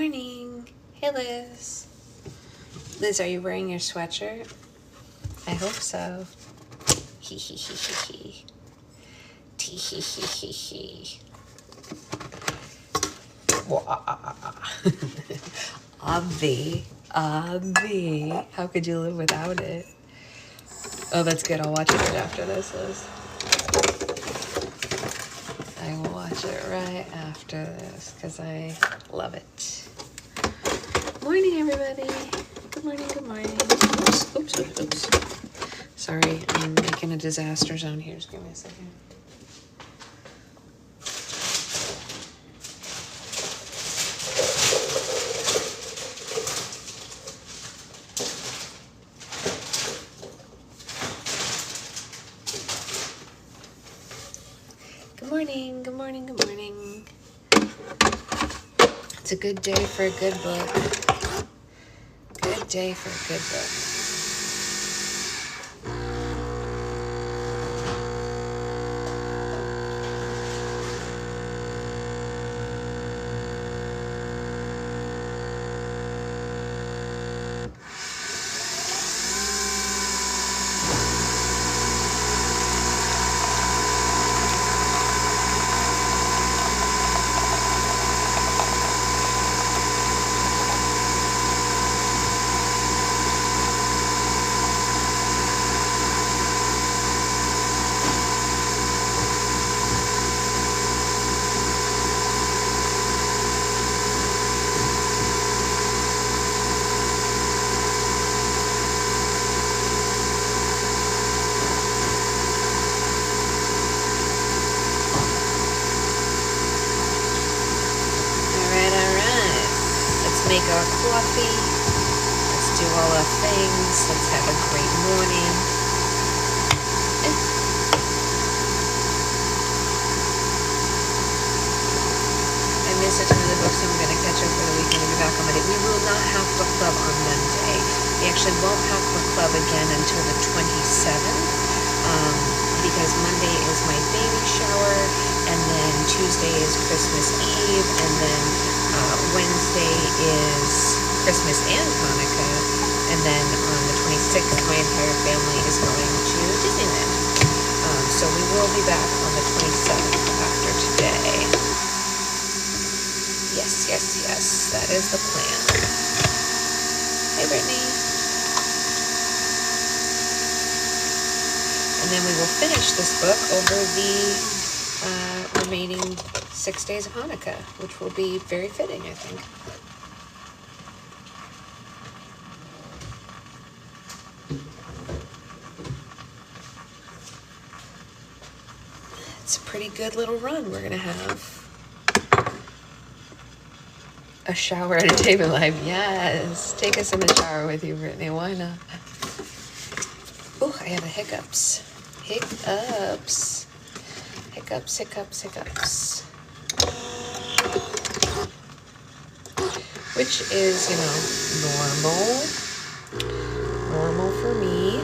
morning. Hey, Liz. Liz, are you wearing your sweatshirt? I hope so. Hee hee hee hee hee. Tee hee hee hee hee. Obvi. How could you live without it? Oh, that's good. I'll watch it right after this, Liz. I will watch it right after this because I love it. Morning, everybody. Good morning, good morning. Oops. Sorry, I'm making a disaster zone here. Just give me a second. Good morning. It's a good day for a good book. Good day for a good book. Make our coffee. Let's do all our things. Let's have a great morning. I missed a ton of the books, so I'm going to catch up for the weekend and be back on Monday. We will not have book club on Monday. We actually won't have book club again until the 27th because Monday is my baby shower, and then Tuesday is Christmas Eve, and then Wednesday is Christmas and Hanukkah, and then on the 26th, my entire family is going to Disneyland. So we will be back on the 27th after today. Yes, that is the plan. Hey, Brittany. And then we will finish this book over the remaining 6 days of Hanukkah, which will be very fitting, I think. It's a pretty good little run we're gonna have. A shower and a table live. Yes, take us in the shower with you, Brittany. Why not? Oh, I have the hiccups. Hiccups. Which is, normal for me.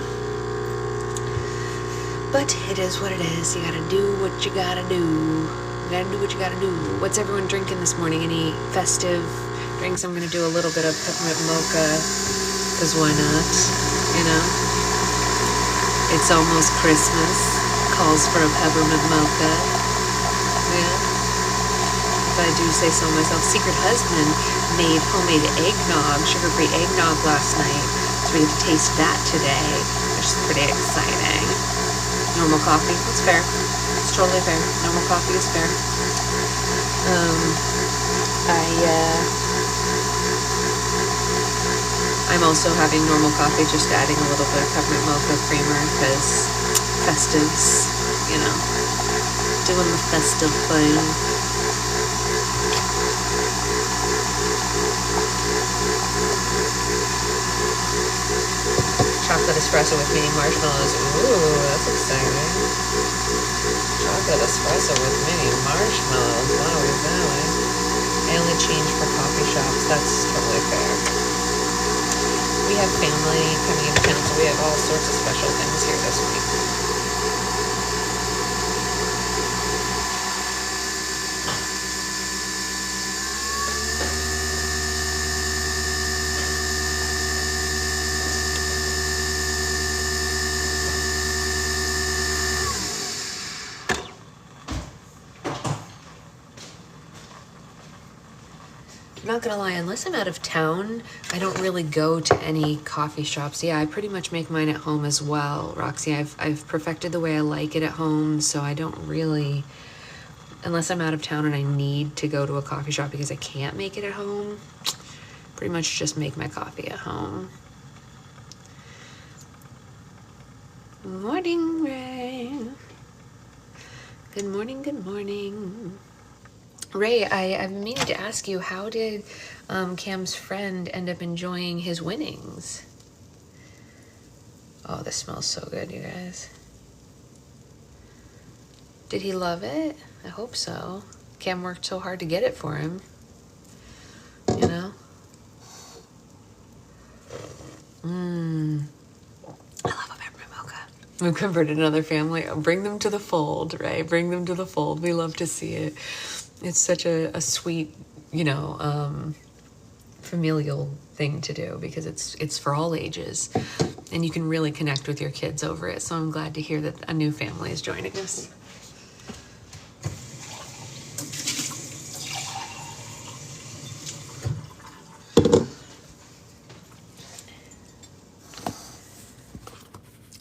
But it is what it is. You gotta do what you gotta do. What's everyone drinking this morning? Any festive drinks? I'm gonna do a little bit of peppermint mocha, because why not? It's almost Christmas. Calls for a peppermint mocha. Yeah. If I do say so myself. Secret husband made homemade eggnog, sugar-free eggnog last night. So we get to taste that today, which is pretty exciting. Normal coffee, it's fair. It's totally fair. Normal coffee is fair. I'm also having normal coffee, just adding a little bit of peppermint mocha creamer because festives, doing the festive thing. Chocolate espresso with mini marshmallows. Ooh, that's exciting. Chocolate espresso with mini marshmallows. Wow, is that way? I only change for coffee shops. That's totally fair. We have family coming into town, so we have all sorts of special things here this week. not gonna lie, unless I'm out of town, I don't really go to any coffee shops. Yeah, I pretty much make mine at home as well, Roxy. I've perfected the way I like it at home, so I don't really, unless I'm out of town and I need to go to a coffee shop because I can't make it at home, pretty much just make my coffee at home. Morning, Ray. Good morning, good morning. Ray, I've been meaning to ask you, how did Cam's friend end up enjoying his winnings? Oh, this smells so good, you guys. Did he love it? I hope so. Cam worked so hard to get it for him. You know? I love a peppermint mocha. We've converted another family. Bring them to the fold, Ray. Bring them to the fold. We love to see it. It's such a sweet, you know, familial thing to do because it's for all ages, and you can really connect with your kids over it. So I'm glad to hear that a new family is joining us.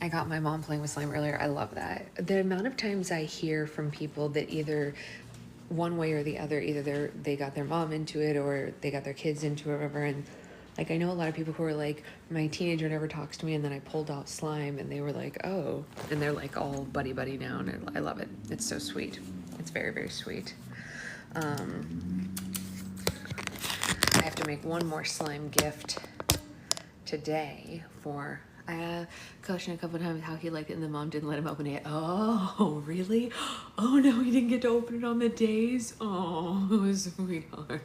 I got my mom playing with slime earlier. I love that. The amount of times I hear from people that either one way or the other, either they got their mom into it or they got their kids into it, or whatever. And like, I know a lot of people who are like, my teenager never talks to me, and then I pulled out slime and they were like, oh, and they're like all buddy now, and I love it. It's so sweet. It's very, very sweet. I have to make one more slime gift today for, I questioned a couple of times how he liked it, and the mom didn't let him open it. Oh, really? Oh, no, he didn't get to open it on the days? Oh, sweetheart.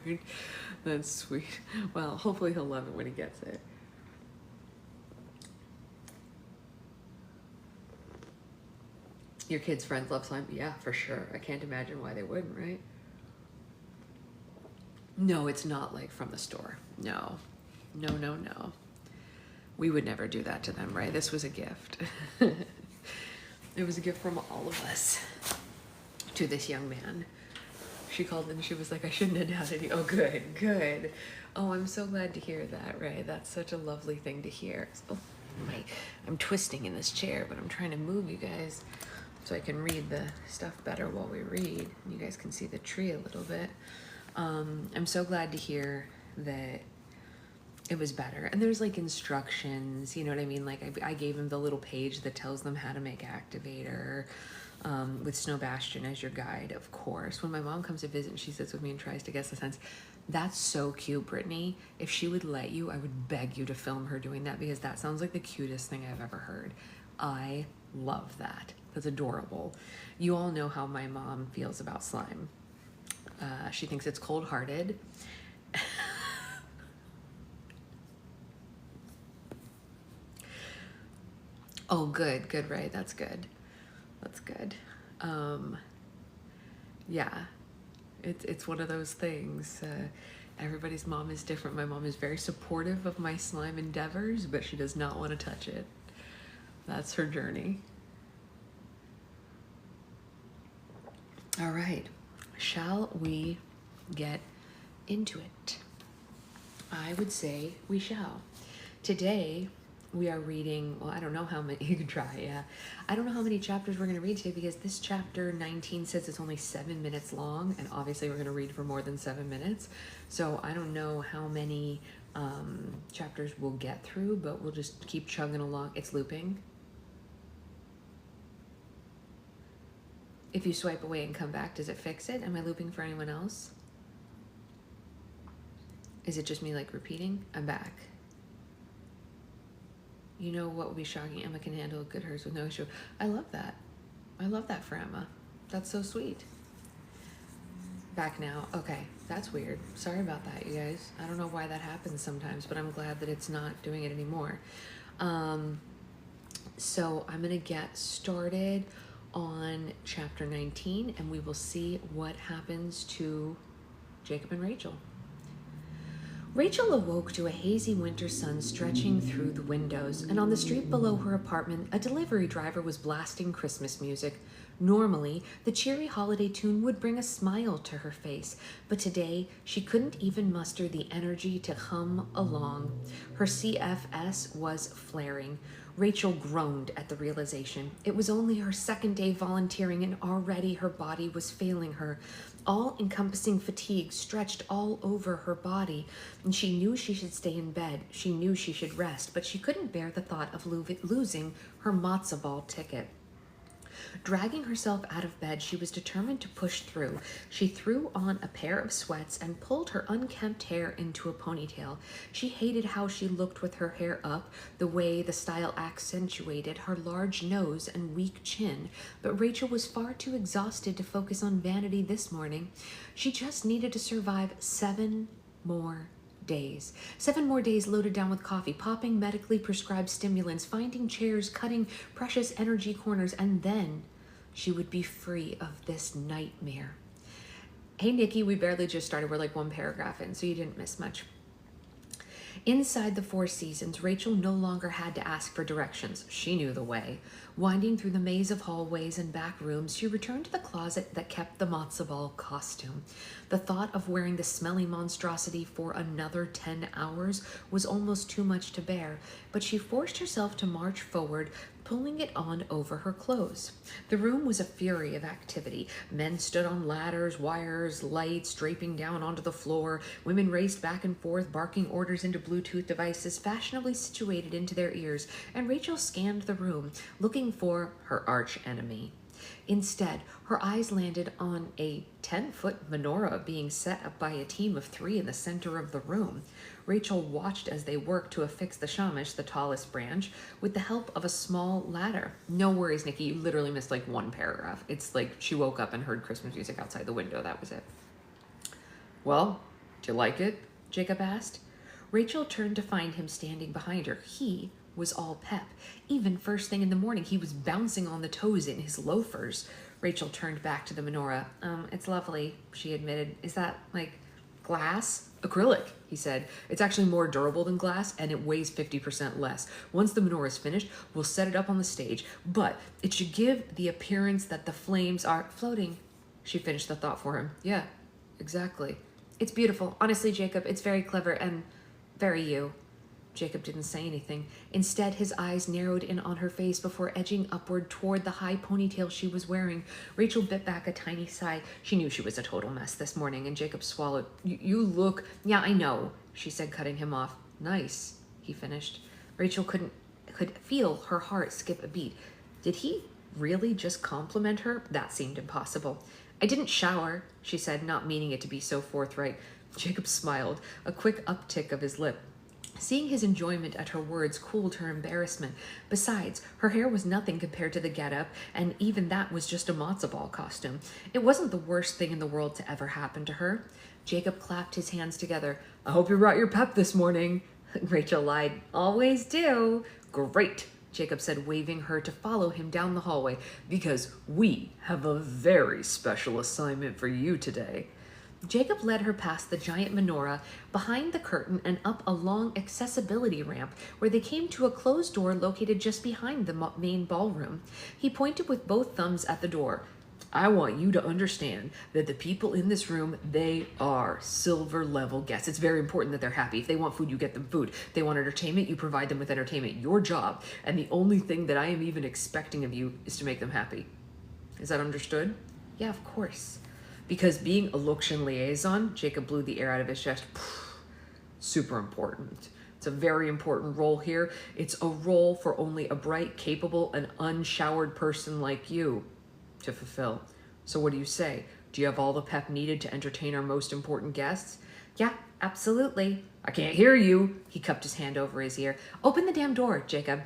That's sweet. Well, hopefully he'll love it when he gets it. Your kids' friends love slime? Yeah, for sure. I can't imagine why they wouldn't, right? No, it's not like from the store. No. No. We would never do that to them, right? This was a gift. It was a gift from all of us to this young man. She called and she was like, I shouldn't have doubted you. Oh, good. Oh, I'm so glad to hear that, Ray. That's such a lovely thing to hear. Oh, I'm twisting in this chair, but I'm trying to move you guys so I can read the stuff better while we read. You guys can see the tree a little bit. I'm so glad to hear that it was better. And there's like instructions, you know what I mean? Like I gave him the little page that tells them how to make activator, with Snow Bastion as your guide, of course. When my mom comes to visit and she sits with me and tries to guess the sense, that's so cute, Brittany. If she would let you, I would beg you to film her doing that, because that sounds like the cutest thing I've ever heard. I love that. That's adorable. You all know how my mom feels about slime. She thinks it's cold-hearted. Oh, good, Ray. That's good. Yeah, it's one of those things. Everybody's mom is different. My mom is very supportive of my slime endeavors, but she does not want to touch it. That's her journey. All right, shall we get into it? I would say we shall. Today, we are reading, well, I don't know how many, you can try, yeah. I don't know how many chapters we're going to read today, because this chapter 19 says it's only 7 minutes long, and obviously we're going to read for more than 7 minutes. So I don't know how many chapters we'll get through, but we'll just keep chugging along. It's looping. If you swipe away and come back, does it fix it? Am I looping for anyone else? Is it just me like repeating? I'm back. You know what would be shocking? Emma can handle good hers with no issue. I love that. I love that for Emma. That's so sweet. Back now. Okay, that's weird. Sorry about that, you guys. I don't know why that happens sometimes, but I'm glad that it's not doing it anymore. So I'm going to get started on chapter 19, and we will see what happens to Jacob and Rachel. Rachel awoke to a hazy winter sun stretching through the windows, and on the street below her apartment, a delivery driver was blasting Christmas music. Normally, the cheery holiday tune would bring a smile to her face, but today she couldn't even muster the energy to hum along. Her CFS was flaring. Rachel groaned at the realization. It was only her second day volunteering, and already her body was failing her. All-encompassing fatigue stretched all over her body, and she knew she should stay in bed. She knew she should rest, but she couldn't bear the thought of losing her matzo ball ticket. Dragging herself out of bed, she was determined to push through. She threw on a pair of sweats and pulled her unkempt hair into a ponytail. She hated how she looked with her hair up, the way the style accentuated her large nose and weak chin, but Rachel was far too exhausted to focus on vanity this morning. She just needed to survive 7 more days. 7 more days loaded down with coffee, popping medically prescribed stimulants, finding chairs, cutting precious energy corners, and then she would be free of this nightmare. Hey, Nikki, we barely just started. We're like 1 paragraph in, so you didn't miss much. Inside the Four Seasons, Rachel no longer had to ask for directions. She knew the way. Winding through the maze of hallways and back rooms, she returned to the closet that kept the matzo ball costume. The thought of wearing the smelly monstrosity for another 10 hours was almost too much to bear, but she forced herself to march forward, pulling it on over her clothes. The room was a fury of activity. Men stood on ladders, wires, lights draping down onto the floor. Women raced back and forth, barking orders into Bluetooth devices fashionably situated into their ears, and Rachel scanned the room, looking for her arch enemy. Instead, her eyes landed on a 10-foot menorah being set up by a team of 3 in the center of the room. Rachel watched as they worked to affix the shamash, the tallest branch, with the help of a small ladder. No worries, Nikki, you literally missed like 1 paragraph. It's like she woke up and heard Christmas music outside the window. That was it. Well, do you like it? Jacob asked. Rachel turned to find him standing behind her. He was all pep. Even first thing in the morning, he was bouncing on the toes in his loafers. Rachel turned back to the menorah. It's lovely, she admitted. Is that like glass? Acrylic, he said. It's actually more durable than glass, and it weighs 50% less. Once the menorah is finished, we'll set it up on the stage, but it should give the appearance that the flames are floating. She finished the thought for him. Yeah, exactly. It's beautiful. Honestly, Jacob, it's very clever and very you. Jacob didn't say anything. Instead, his eyes narrowed in on her face before edging upward toward the high ponytail she was wearing. Rachel bit back a tiny sigh. She knew she was a total mess this morning, and Jacob swallowed. You look... Yeah, I know, she said, cutting him off. Nice, he finished. Rachel could feel her heart skip a beat. Did he really just compliment her? That seemed impossible. I didn't shower, she said, not meaning it to be so forthright. Jacob smiled, a quick uptick of his lip. Seeing his enjoyment at her words cooled her embarrassment. Besides, her hair was nothing compared to the getup, and even that was just a matzo ball costume. It wasn't the worst thing in the world to ever happen to her. Jacob clapped his hands together. I hope you brought your pep this morning. Rachel lied. Always do. Great, Jacob said, waving her to follow him down the hallway, because we have a very special assignment for you today. Jacob led her past the giant menorah, behind the curtain, and up a long accessibility ramp where they came to a closed door located just behind the main ballroom. He pointed with both thumbs at the door. I want you to understand that the people in this room, they are silver level guests. It's very important that they're happy. If they want food, you get them food. If they want entertainment, you provide them with entertainment. Your job, and the only thing that I am even expecting of you, is to make them happy. Is that understood? Yeah, of course. Because being a Lokshin liaison, Jacob blew the air out of his chest. Super important. It's a very important role here. It's a role for only a bright, capable, and unshowered person like you to fulfill. So what do you say? Do you have all the pep needed to entertain our most important guests? Yeah, absolutely. I can't hear you. He cupped his hand over his ear. Open the damn door, Jacob.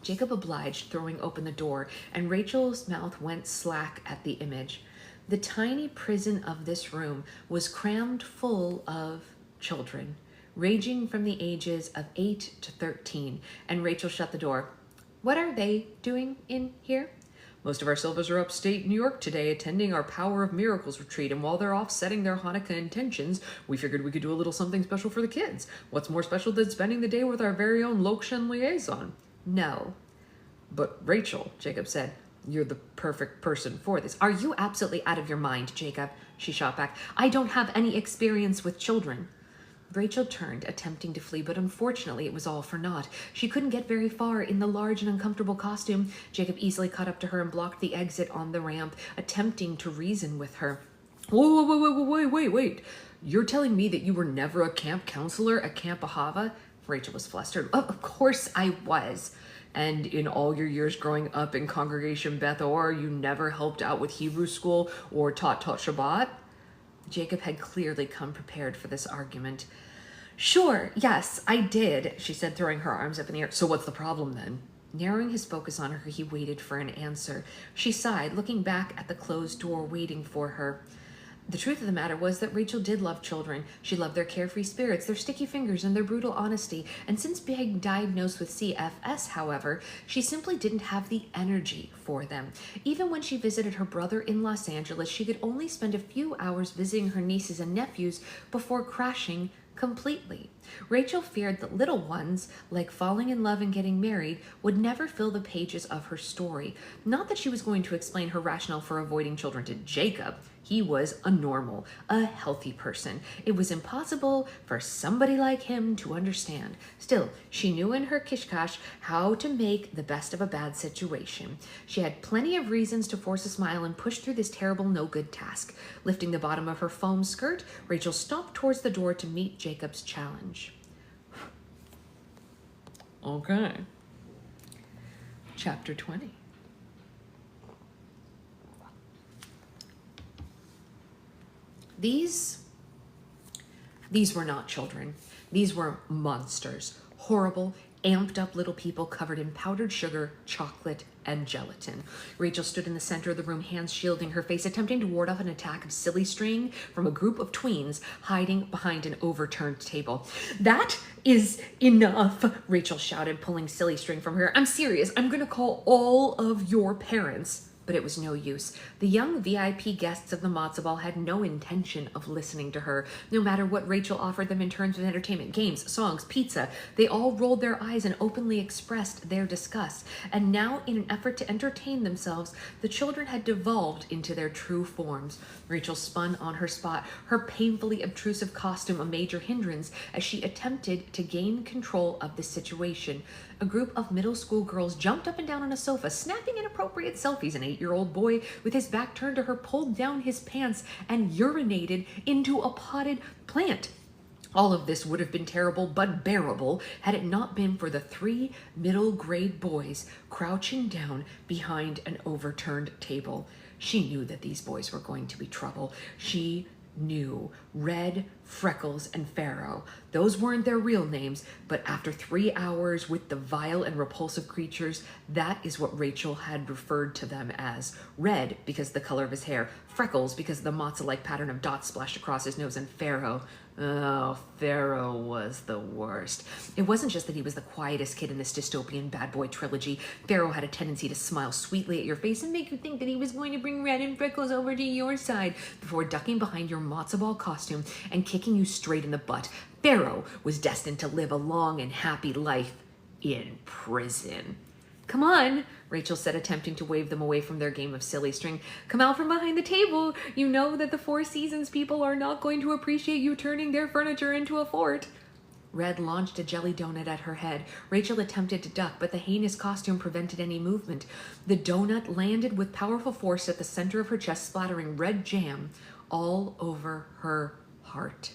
Jacob obliged, throwing open the door, and Rachel's mouth went slack at the image. The tiny prison of this room was crammed full of children, ranging from the ages of 8 to 13, and Rachel shut the door. What are they doing in here? Most of our Silvas are upstate New York today attending our Power of Miracles retreat, and while they're off setting their Hanukkah intentions, we figured we could do a little something special for the kids. What's more special than spending the day with our very own Lokshen liaison? No. But Rachel, Jacob said, you're the perfect person for this. Are you absolutely out of your mind, Jacob? She shot back. I don't have any experience with children. Rachel turned, attempting to flee, but unfortunately it was all for naught. She couldn't get very far in the large and uncomfortable costume. Jacob easily caught up to her and blocked the exit on the ramp, attempting to reason with her. Wait. You're telling me that you were never a camp counselor at Camp Ahava? Rachel was flustered. Of course I was. And in all your years growing up in Congregation Beth Or, you never helped out with Hebrew school or taught Shabbat? Jacob had clearly come prepared for this argument. Sure, yes, I did, she said, throwing her arms up in the air. So what's the problem then? Narrowing his focus on her, he waited for an answer. She sighed, looking back at the closed door, waiting for her. The truth of the matter was that Rachel did love children. She loved their carefree spirits, their sticky fingers, and their brutal honesty. And since being diagnosed with CFS, however, she simply didn't have the energy for them. Even when she visited her brother in Los Angeles, she could only spend a few hours visiting her nieces and nephews before crashing completely. Rachel feared that little ones, like falling in love and getting married, would never fill the pages of her story. Not that she was going to explain her rationale for avoiding children to Jacob. He was a normal, a healthy person. It was impossible for somebody like him to understand. Still, she knew in her kishkash how to make the best of a bad situation. She had plenty of reasons to force a smile and push through this terrible no-good task. Lifting the bottom of her foam skirt, Rachel stomped towards the door to meet Jacob's challenge. Okay. Chapter 20. These were not children. These were monsters. Horrible, amped up little people covered in powdered sugar, chocolate, and gelatin. Rachel stood in the center of the room, hands shielding her face, attempting to ward off an attack of silly string from a group of tweens hiding behind an overturned table. That is enough, Rachel shouted, pulling silly string from her. I'm serious. I'm going to call all of your parents. But it was no use. The young VIP guests of the Matzah ball had no intention of listening to her. No matter what Rachel offered them in terms of entertainment, games, songs, pizza, they all rolled their eyes and openly expressed their disgust. And now, in an effort to entertain themselves, the children had devolved into their true forms. Rachel spun on her spot, her painfully obtrusive costume a major hindrance as she attempted to gain control of the situation. A group of middle school girls jumped up and down on a sofa, snapping inappropriate selfies. An 8-year-old boy with his back turned to her pulled down his pants and urinated into a potted plant. All of this would have been terrible but bearable had it not been for the 3 middle grade boys crouching down behind an overturned table. She knew that these boys were going to be trouble. She knew Red, Freckles, and Pharaoh. Those weren't their real names, but after 3 hours with the vile and repulsive creatures, that is what Rachel had referred to them as. Red, because of the color of his hair, Freckles, because of the Matzah-like pattern of dots splashed across his nose, and Pharaoh. Oh, Pharaoh was the worst. It wasn't just that he was the quietest kid in this dystopian bad boy trilogy. Pharaoh had a tendency to smile sweetly at your face and make you think that he was going to bring Red and Freckles over to your side before ducking behind your matzo ball costume and kicking you straight in the butt. Pharaoh was destined to live a long and happy life in prison. Come on, Rachel said, attempting to wave them away from their game of silly string. Come out from behind the table. You know that the Four Seasons people are not going to appreciate you turning their furniture into a fort. Red launched a jelly donut at her head. Rachel attempted to duck, but the heinous costume prevented any movement. The donut landed with powerful force at the center of her chest, splattering red jam all over her heart.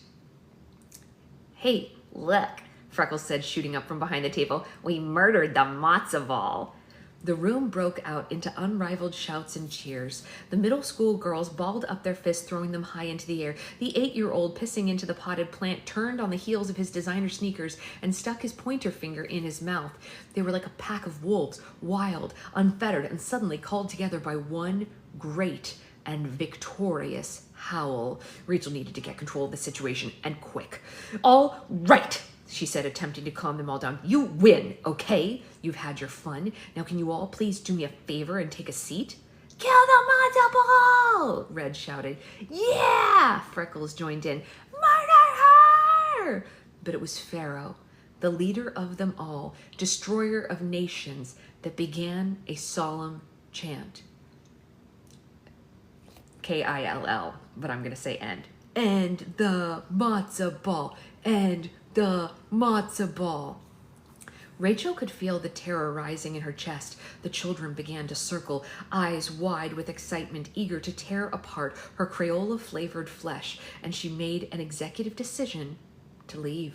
Hey, look, Freckles said, shooting up from behind the table. We murdered the matzo ball. The room broke out into unrivaled shouts and cheers. The middle school girls balled up their fists, throwing them high into the air. The 8-year-old pissing into the potted plant turned on the heels of his designer sneakers and stuck his pointer finger in his mouth. They were like a pack of wolves, wild, unfettered, and suddenly called together by one great and victorious howl. Rachel needed to get control of the situation, and quick. All right, she said, attempting to calm them all down. You win, okay? You've had your fun. Now can you all please do me a favor and take a seat? Kill the Matzah ball! Red shouted. Yeah! Freckles joined in. Murder her! But it was Pharaoh, the leader of them all, destroyer of nations, that began a solemn chant. K-I-L-L, but I'm going to say end. End the Matzah ball. End the Matzah ball. Rachel could feel the terror rising in her chest. The children began to circle, eyes wide with excitement, eager to tear apart her Crayola-flavored flesh, and she made an executive decision to leave.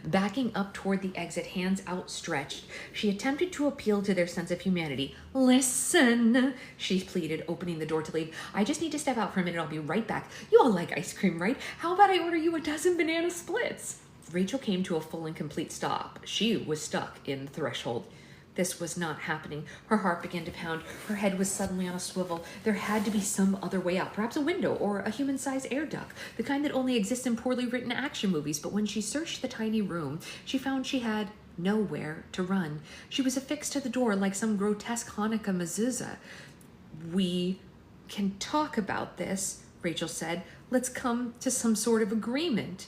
Backing up toward the exit, hands outstretched, she attempted to appeal to their sense of humanity. Listen, she pleaded, opening the door to leave. I just need to step out for a minute. I'll be right back. You all like ice cream, right? How about I order you a dozen banana splits? Rachel came to a full and complete stop. She was stuck in the threshold. This was not happening. Her heart began to pound. Her head was suddenly on a swivel. There had to be some other way out, perhaps a window or a human-sized air duct, the kind that only exists in poorly written action movies. But when she searched the tiny room, she found she had nowhere to run. She was affixed to the door like some grotesque Hanukkah mezuzah. We can talk about this, Rachel said. Let's come to some sort of agreement.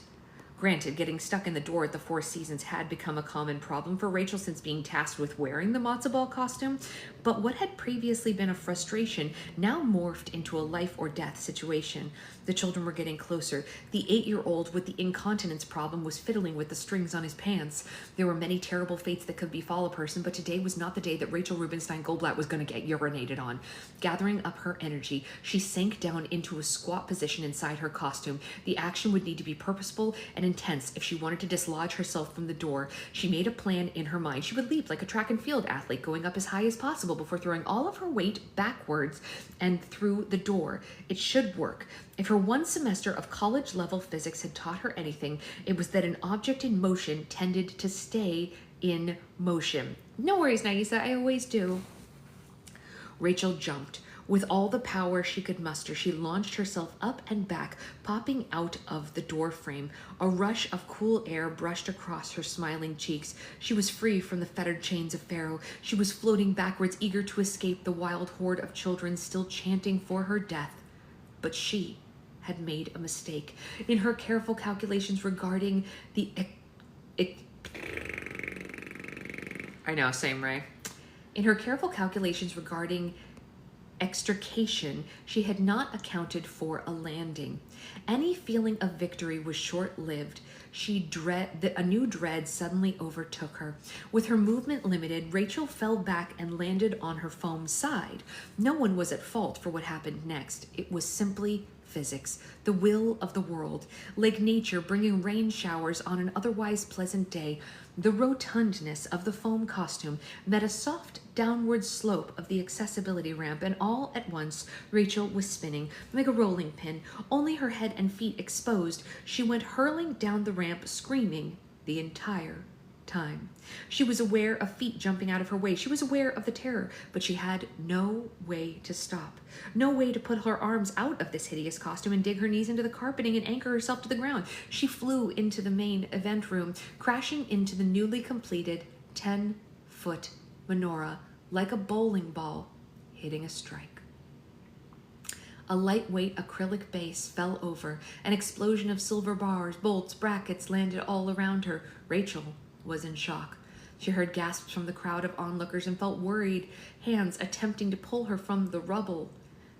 Granted, getting stuck in the door at the Four Seasons had become a common problem for Rachel since being tasked with wearing the matzo ball costume, but what had previously been a frustration now morphed into a life or death situation. The children were getting closer. The 8-year-old with the incontinence problem was fiddling with the strings on his pants. There were many terrible fates that could befall a person, but today was not the day that Rachel Rubenstein Goldblatt was going to get urinated on. Gathering up her energy, she sank down into a squat position inside her costume. The action would need to be purposeful and intense if she wanted to dislodge herself from the door. She made a plan in her mind. She would leap like a track and field athlete, going up as high as possible before throwing all of her weight backwards and through the door. It should work. If her one semester of college-level physics had taught her anything, it was that an object in motion tended to stay in motion. No worries, Nagisa, I always do. Rachel jumped. With all the power she could muster, she launched herself up and back, popping out of the door frame. A rush of cool air brushed across her smiling cheeks. She was free from the fettered chains of Pharaoh. She was floating backwards, eager to escape the wild horde of children still chanting for her death. But she had made a mistake. In her careful calculations regarding the... I know, same, Ray. In her careful calculations regarding extrication, she had not accounted for a landing. Any feeling of victory was short-lived. A new dread suddenly overtook her. With her movement limited, Rachel fell back and landed on her foam side. No one was at fault for what happened next. It was simply physics, the will of the world, like nature bringing rain showers on an otherwise pleasant day. The rotundness of the foam costume met a soft downward slope of the accessibility ramp, and all at once Rachel was spinning like a rolling pin, only her head and feet exposed. She went hurling down the ramp, screaming the entire time. She was aware of feet jumping out of her way. She was aware of the terror, but she had no way to stop. No way to put her arms out of this hideous costume and dig her knees into the carpeting and anchor herself to the ground. She flew into the main event room, crashing into the newly completed 10-foot menorah like a bowling ball hitting a strike. A lightweight acrylic base fell over. An explosion of silver bars, bolts, brackets landed all around her. Rachel was in shock. She heard gasps from the crowd of onlookers and felt worried hands attempting to pull her from the rubble.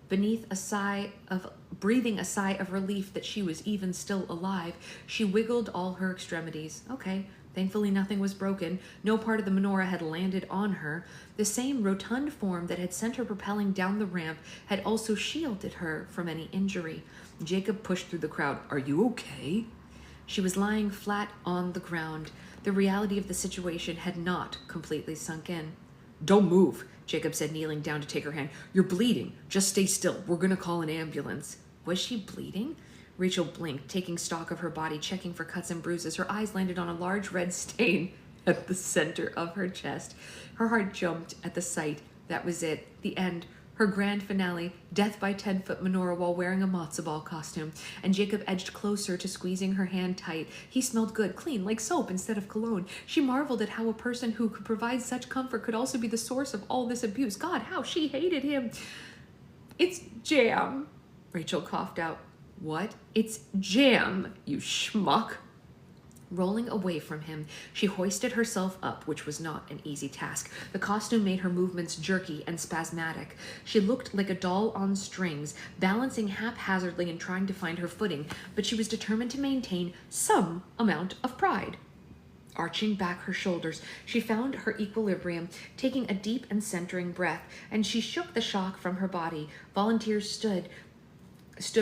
Breathing a sigh of relief that she was even still alive, she wiggled all her extremities. Okay, thankfully nothing was broken. No part of the menorah had landed on her. The same rotund form that had sent her propelling down the ramp had also shielded her from any injury. Jacob pushed through the crowd. Are you okay? She was lying flat on the ground. The reality of the situation had not completely sunk in. Don't move, Jacob said, kneeling down to take her hand. You're bleeding. Just stay still. We're going to call an ambulance. Was she bleeding? Rachel blinked, taking stock of her body, checking for cuts and bruises. Her eyes landed on a large red stain at the center of her chest. Her heart jumped at the sight. That was it. The end. Her grand finale, death by 10-foot menorah while wearing a matzo ball costume, and Jacob edged closer to squeezing her hand tight. He smelled good, clean, like soap instead of cologne. She marveled at how a person who could provide such comfort could also be the source of all this abuse. God, how she hated him. It's jam, Rachel coughed out. What? It's jam, you schmuck. Rolling away from him, she hoisted herself up, which was not an easy task. The costume made her movements jerky and spasmodic. She looked like a doll on strings, balancing haphazardly and trying to find her footing, but she was determined to maintain some amount of pride. Arching back her shoulders, she found her equilibrium, taking a deep and centering breath, and she shook the shock from her body. Volunteers stood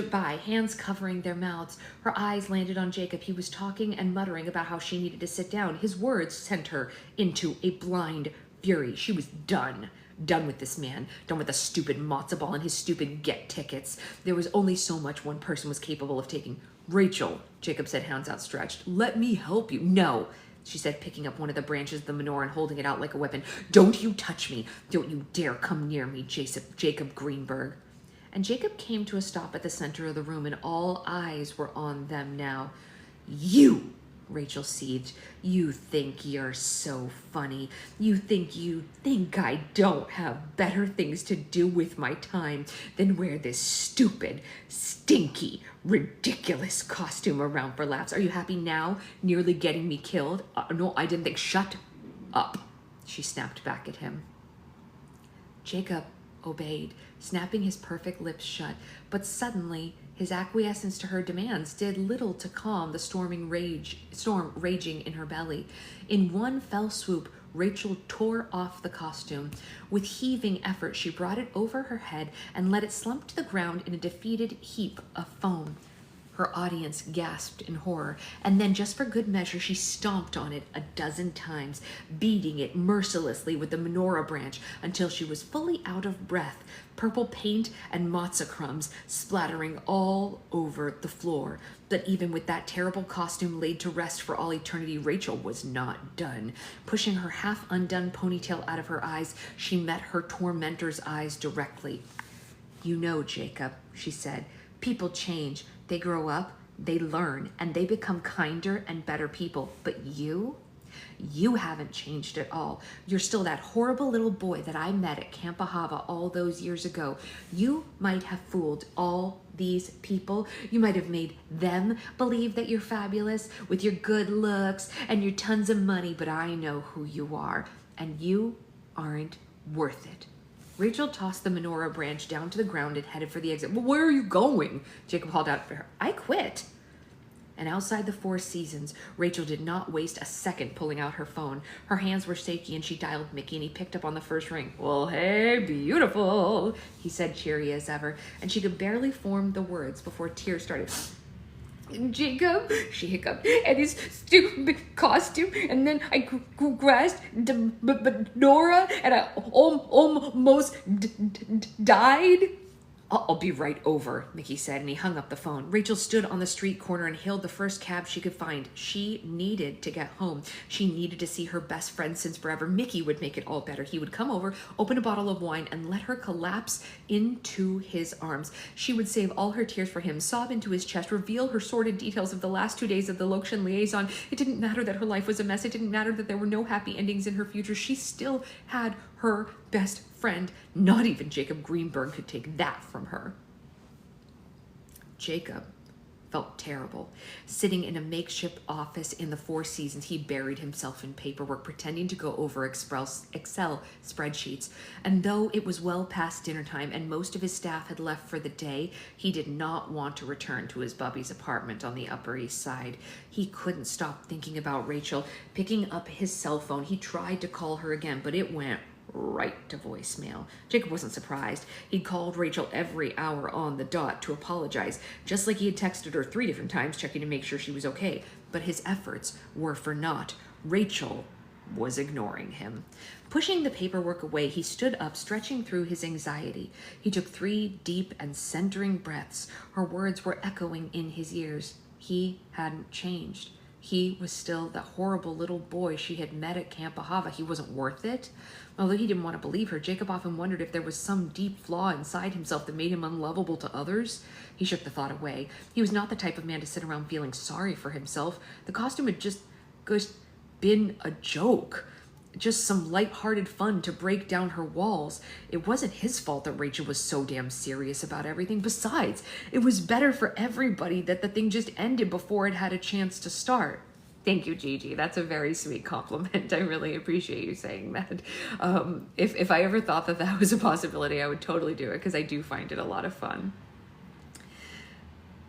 by, hands covering their mouths. Her eyes landed on Jacob. He was talking and muttering about how she needed to sit down. His words sent her into a blind fury. She was done. Done with this man. Done with the stupid matzo ball and his stupid get tickets. There was only so much one person was capable of taking. Rachel, Jacob said, hands outstretched. Let me help you. No, she said, picking up one of the branches of the menorah and holding it out like a weapon. Don't you touch me. Don't you dare come near me, Jacob Greenberg. And Jacob came to a stop at the center of the room, and all eyes were on them now. You, Rachel seethed, you think you're so funny. You think I don't have better things to do with my time than wear this stupid, stinky, ridiculous costume around for laughs. Are you happy now, nearly getting me killed? No, I didn't think. Shut up, she snapped back at him. Jacob obeyed, snapping his perfect lips shut, but suddenly his acquiescence to her demands did little to calm the storm raging in her belly. In one fell swoop, Rachel tore off the costume. With heaving effort, she brought it over her head and let it slump to the ground in a defeated heap of foam. Her audience gasped in horror, and then just for good measure, she stomped on it 12 times, beating it mercilessly with the menorah branch until she was fully out of breath, purple paint and matzah crumbs splattering all over the floor. But even with that terrible costume laid to rest for all eternity, Rachel was not done. Pushing her half-undone ponytail out of her eyes, she met her tormentor's eyes directly. You know, Jacob, she said, people change. They grow up, they learn, and they become kinder and better people. But you haven't changed at all. You're still that horrible little boy that I met at Camp Ahava all those years ago. You might have fooled all these people. You might have made them believe that you're fabulous with your good looks and your tons of money, but I know who you are, and you aren't worth it. Rachel tossed the menorah branch down to the ground and headed for the exit. Well, where are you going? Jacob called out for her. I quit. And outside the Four Seasons, Rachel did not waste a second pulling out her phone. Her hands were shaky and she dialed Mickey, and he picked up on the first ring. Well, hey, beautiful, he said, cheery as ever, and she could barely form the words before tears started. Jacob, she hiccuped, and his stupid costume, and then I grasped the menorah, and I almost died. I'll be right over, Mickey said, and he hung up the phone. Rachel stood on the street corner and hailed the first cab she could find. She needed to get home. She needed to see her best friend since forever. Mickey would make it all better. He would come over, open a bottle of wine, and let her collapse into his arms. She would save all her tears for him, sob into his chest, reveal her sordid details of the last 2 days of the Lokshan liaison. It didn't matter that her life was a mess. It didn't matter that there were no happy endings in her future. She still had her best friend. Not even Jacob Greenberg could take that from her. Jacob felt terrible. Sitting in a makeshift office in the Four Seasons, he buried himself in paperwork, pretending to go over Excel spreadsheets. And though it was well past dinner time and most of his staff had left for the day, he did not want to return to his Bubby's apartment on the Upper East Side. He couldn't stop thinking about Rachel. Picking up his cell phone, he tried to call her again, but it went right to voicemail. Jacob wasn't surprised. He'd called Rachel every hour on the dot to apologize, just like he had texted her 3 different times, checking to make sure she was okay. But his efforts were for naught. Rachel was ignoring him. Pushing the paperwork away, he stood up, stretching through his anxiety. He took 3 deep and centering breaths. Her words were echoing in his ears. He hadn't changed. He was still that horrible little boy she had met at Camp Ahava. He wasn't worth it. Although he didn't want to believe her, Jacob often wondered if there was some deep flaw inside himself that made him unlovable to others. He shook the thought away. He was not the type of man to sit around feeling sorry for himself. The costume had just been a joke. Just some light-hearted fun to break down her walls. It wasn't his fault that Rachel was so damn serious about everything. Besides, it was better for everybody that the thing just ended before it had a chance to start. Thank you, Gigi. That's a very sweet compliment. I really appreciate you saying that. If I ever thought that that was a possibility, I would totally do it because I do find it a lot of fun.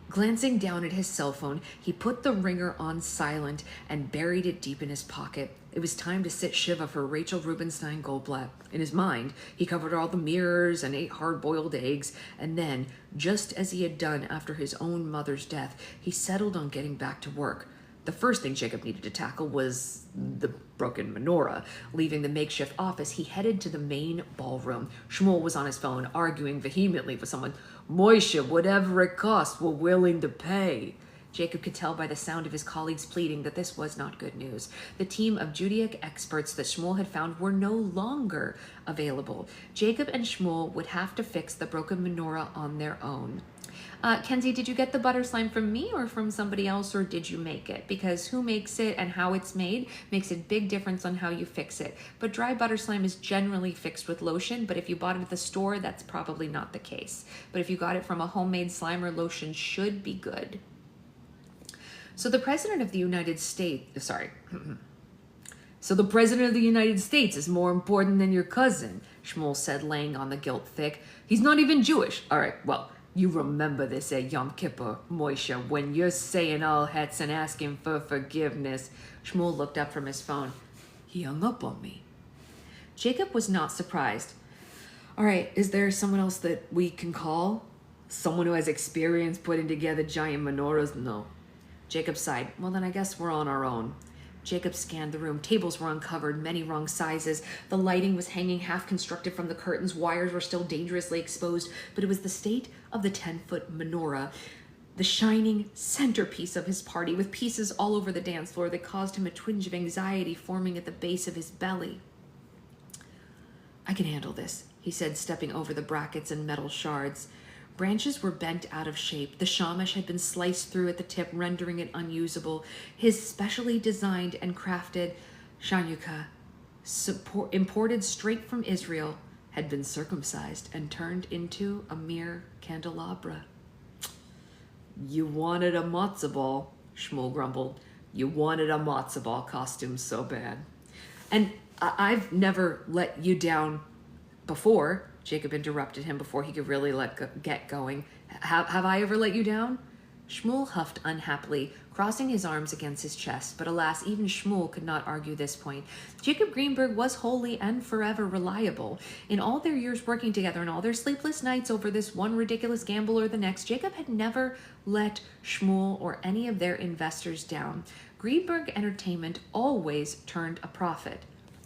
Glancing down at his cell phone, he put the ringer on silent and buried it deep in his pocket. It was time to sit Shiva for Rachel Rubenstein Goldblatt. In his mind, he covered all the mirrors and ate hard-boiled eggs, and then, just as he had done after his own mother's death, he settled on getting back to work. The first thing Jacob needed to tackle was the broken menorah. Leaving the makeshift office, he headed to the main ballroom. Shmuel was on his phone, arguing vehemently with someone. Moishe, whatever it costs, we're willing to pay. Jacob could tell by the sound of his colleagues pleading that this was not good news. The team of Judaic experts that Shmuel had found were no longer available. Jacob and Shmuel would have to fix the broken menorah on their own. Kenzie, did you get the butter slime from me or from somebody else, or did you make it? Because who makes it and how it's made makes a big difference on how you fix it. But dry butter slime is generally fixed with lotion, but if you bought it at the store, that's probably not the case. But if you got it from a homemade Slimer, lotion should be good. So the President of the United States, So the President of the United States is more important than your cousin, Shmuel said, laying on the guilt thick. He's not even Jewish. All right, well, you remember this at Yom Kippur, Moishe, when you're saying all hats and asking for forgiveness. Shmuel looked up from his phone. He hung up on me. Jacob was not surprised. All right, is there someone else that we can call? Someone who has experience putting together giant menorahs? No. Jacob sighed. Well, then I guess we're on our own. Jacob scanned the room. Tables were uncovered, many wrong sizes. The lighting was hanging half-constructed from the curtains. Wires were still dangerously exposed, but it was the state of the 10-foot menorah, the shining centerpiece of his party, with pieces all over the dance floor that caused him a twinge of anxiety forming at the base of his belly. I can handle this, he said, stepping over the brackets and metal shards. Branches were bent out of shape. The shamash had been sliced through at the tip, rendering it unusable. His specially designed and crafted shanyuka, imported straight from Israel, had been circumcised and turned into a mere candelabra. You wanted a matzo ball, Shmuel grumbled. You wanted a matzo ball costume so bad. And I've never let you down before, Jacob interrupted him before he could really get going. Have I ever let you down? Shmuel huffed unhappily, crossing his arms against his chest, but alas, even Shmuel could not argue this point. Jacob Greenberg was wholly and forever reliable. In all their years working together and all their sleepless nights over this one ridiculous gamble or the next, Jacob had never let Shmuel or any of their investors down. Greenberg Entertainment always turned a profit.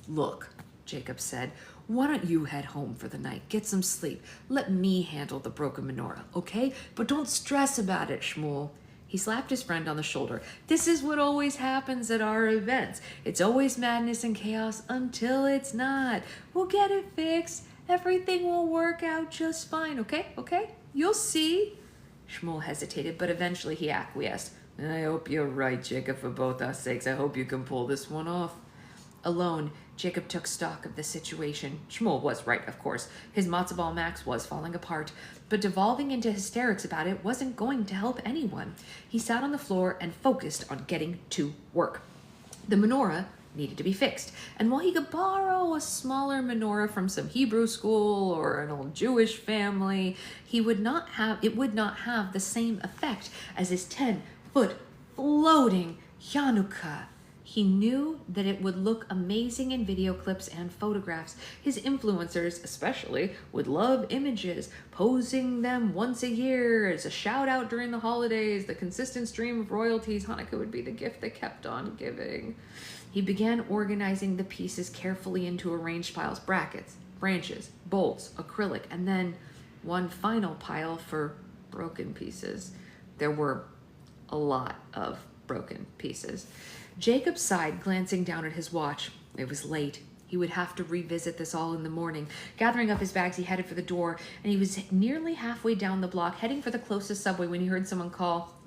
Look, Jacob said, why don't you head home for the night? Get some sleep. Let me handle the broken menorah, okay? But don't stress about it, Shmuel. He slapped his friend on the shoulder. This is what always happens at our events. It's always madness and chaos until it's not. We'll get it fixed. Everything will work out just fine, okay? Okay? You'll see. Shmuel hesitated, but eventually he acquiesced. I hope you're right, Jacob, for both our sakes. I hope you can pull this one off. Alone, Jacob took stock of the situation. Shmuel was right, of course. His matzo ball max was falling apart, but devolving into hysterics about it wasn't going to help anyone. He sat on the floor and focused on getting to work. The menorah needed to be fixed, and while he could borrow a smaller menorah from some Hebrew school or an old Jewish family, it would not have the same effect as his 10-foot floating Hanukkah. He knew that it would look amazing in video clips and photographs. His influencers, especially, would love images, posing them once a year as a shout out during the holidays, the consistent stream of royalties. Hanukkah would be the gift that kept on giving. He began organizing the pieces carefully into arranged piles, brackets, branches, bolts, acrylic, and then one final pile for broken pieces. There were a lot of broken pieces. Jacob sighed, glancing down at his watch. It was late. He would have to revisit this all in the morning. Gathering up his bags, he headed for the door, and he was nearly halfway down the block, heading for the closest subway when he heard someone call,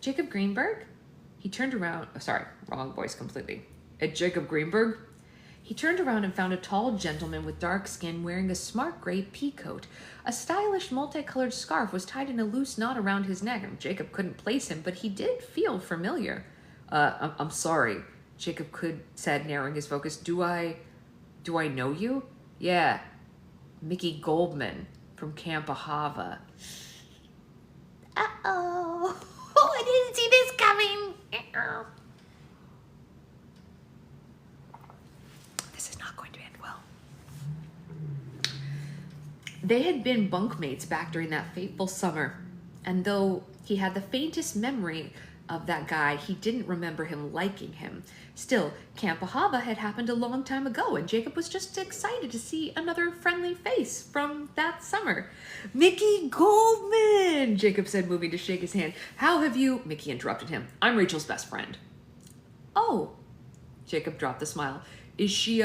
"Jacob Greenberg?" He turned around. Oh, sorry, wrong voice completely. Jacob Greenberg? He turned around and found a tall gentleman with dark skin wearing a smart gray pea coat. A stylish multicolored scarf was tied in a loose knot around his neck, and Jacob couldn't place him, but he did feel familiar. I'm sorry, Jacob said, narrowing his focus. Do I know you? Yeah, Mickey Goldman from Camp Ahava. Uh-oh. Oh, I didn't see this coming. This is not going to end well. They had been bunkmates back during that fateful summer, and though he had the faintest memory of that guy, he didn't remember him liking him. Still, Camp Ahava had happened a long time ago, and Jacob was just excited to see another friendly face from that summer. "Mickey Goldman," Jacob said, moving to shake his hand. "How have you—" Mickey interrupted him. "I'm Rachel's best friend." "Oh." Jacob dropped the smile. Is she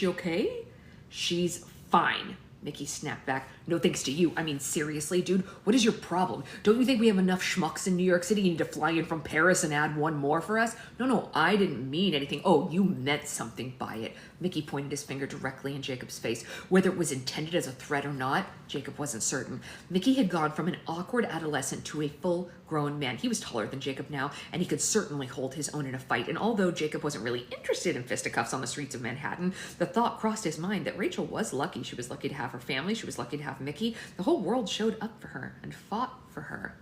okay?" "She's fine," Mickey snapped back. "No thanks to you. I mean, seriously, dude, what is your problem? Don't you think we have enough schmucks in New York City? You need to fly in from Paris and add one more for us?" No, I didn't mean anything." "Oh, you meant something by it." Mickey pointed his finger directly in Jacob's face. Whether it was intended as a threat or not, Jacob wasn't certain. Mickey had gone from an awkward adolescent to a full-grown man. He was taller than Jacob now, and he could certainly hold his own in a fight. And although Jacob wasn't really interested in fisticuffs on the streets of Manhattan, the thought crossed his mind that Rachel was lucky. She was lucky to have her family. She was lucky to have Mickey. The whole world showed up for her and fought for her.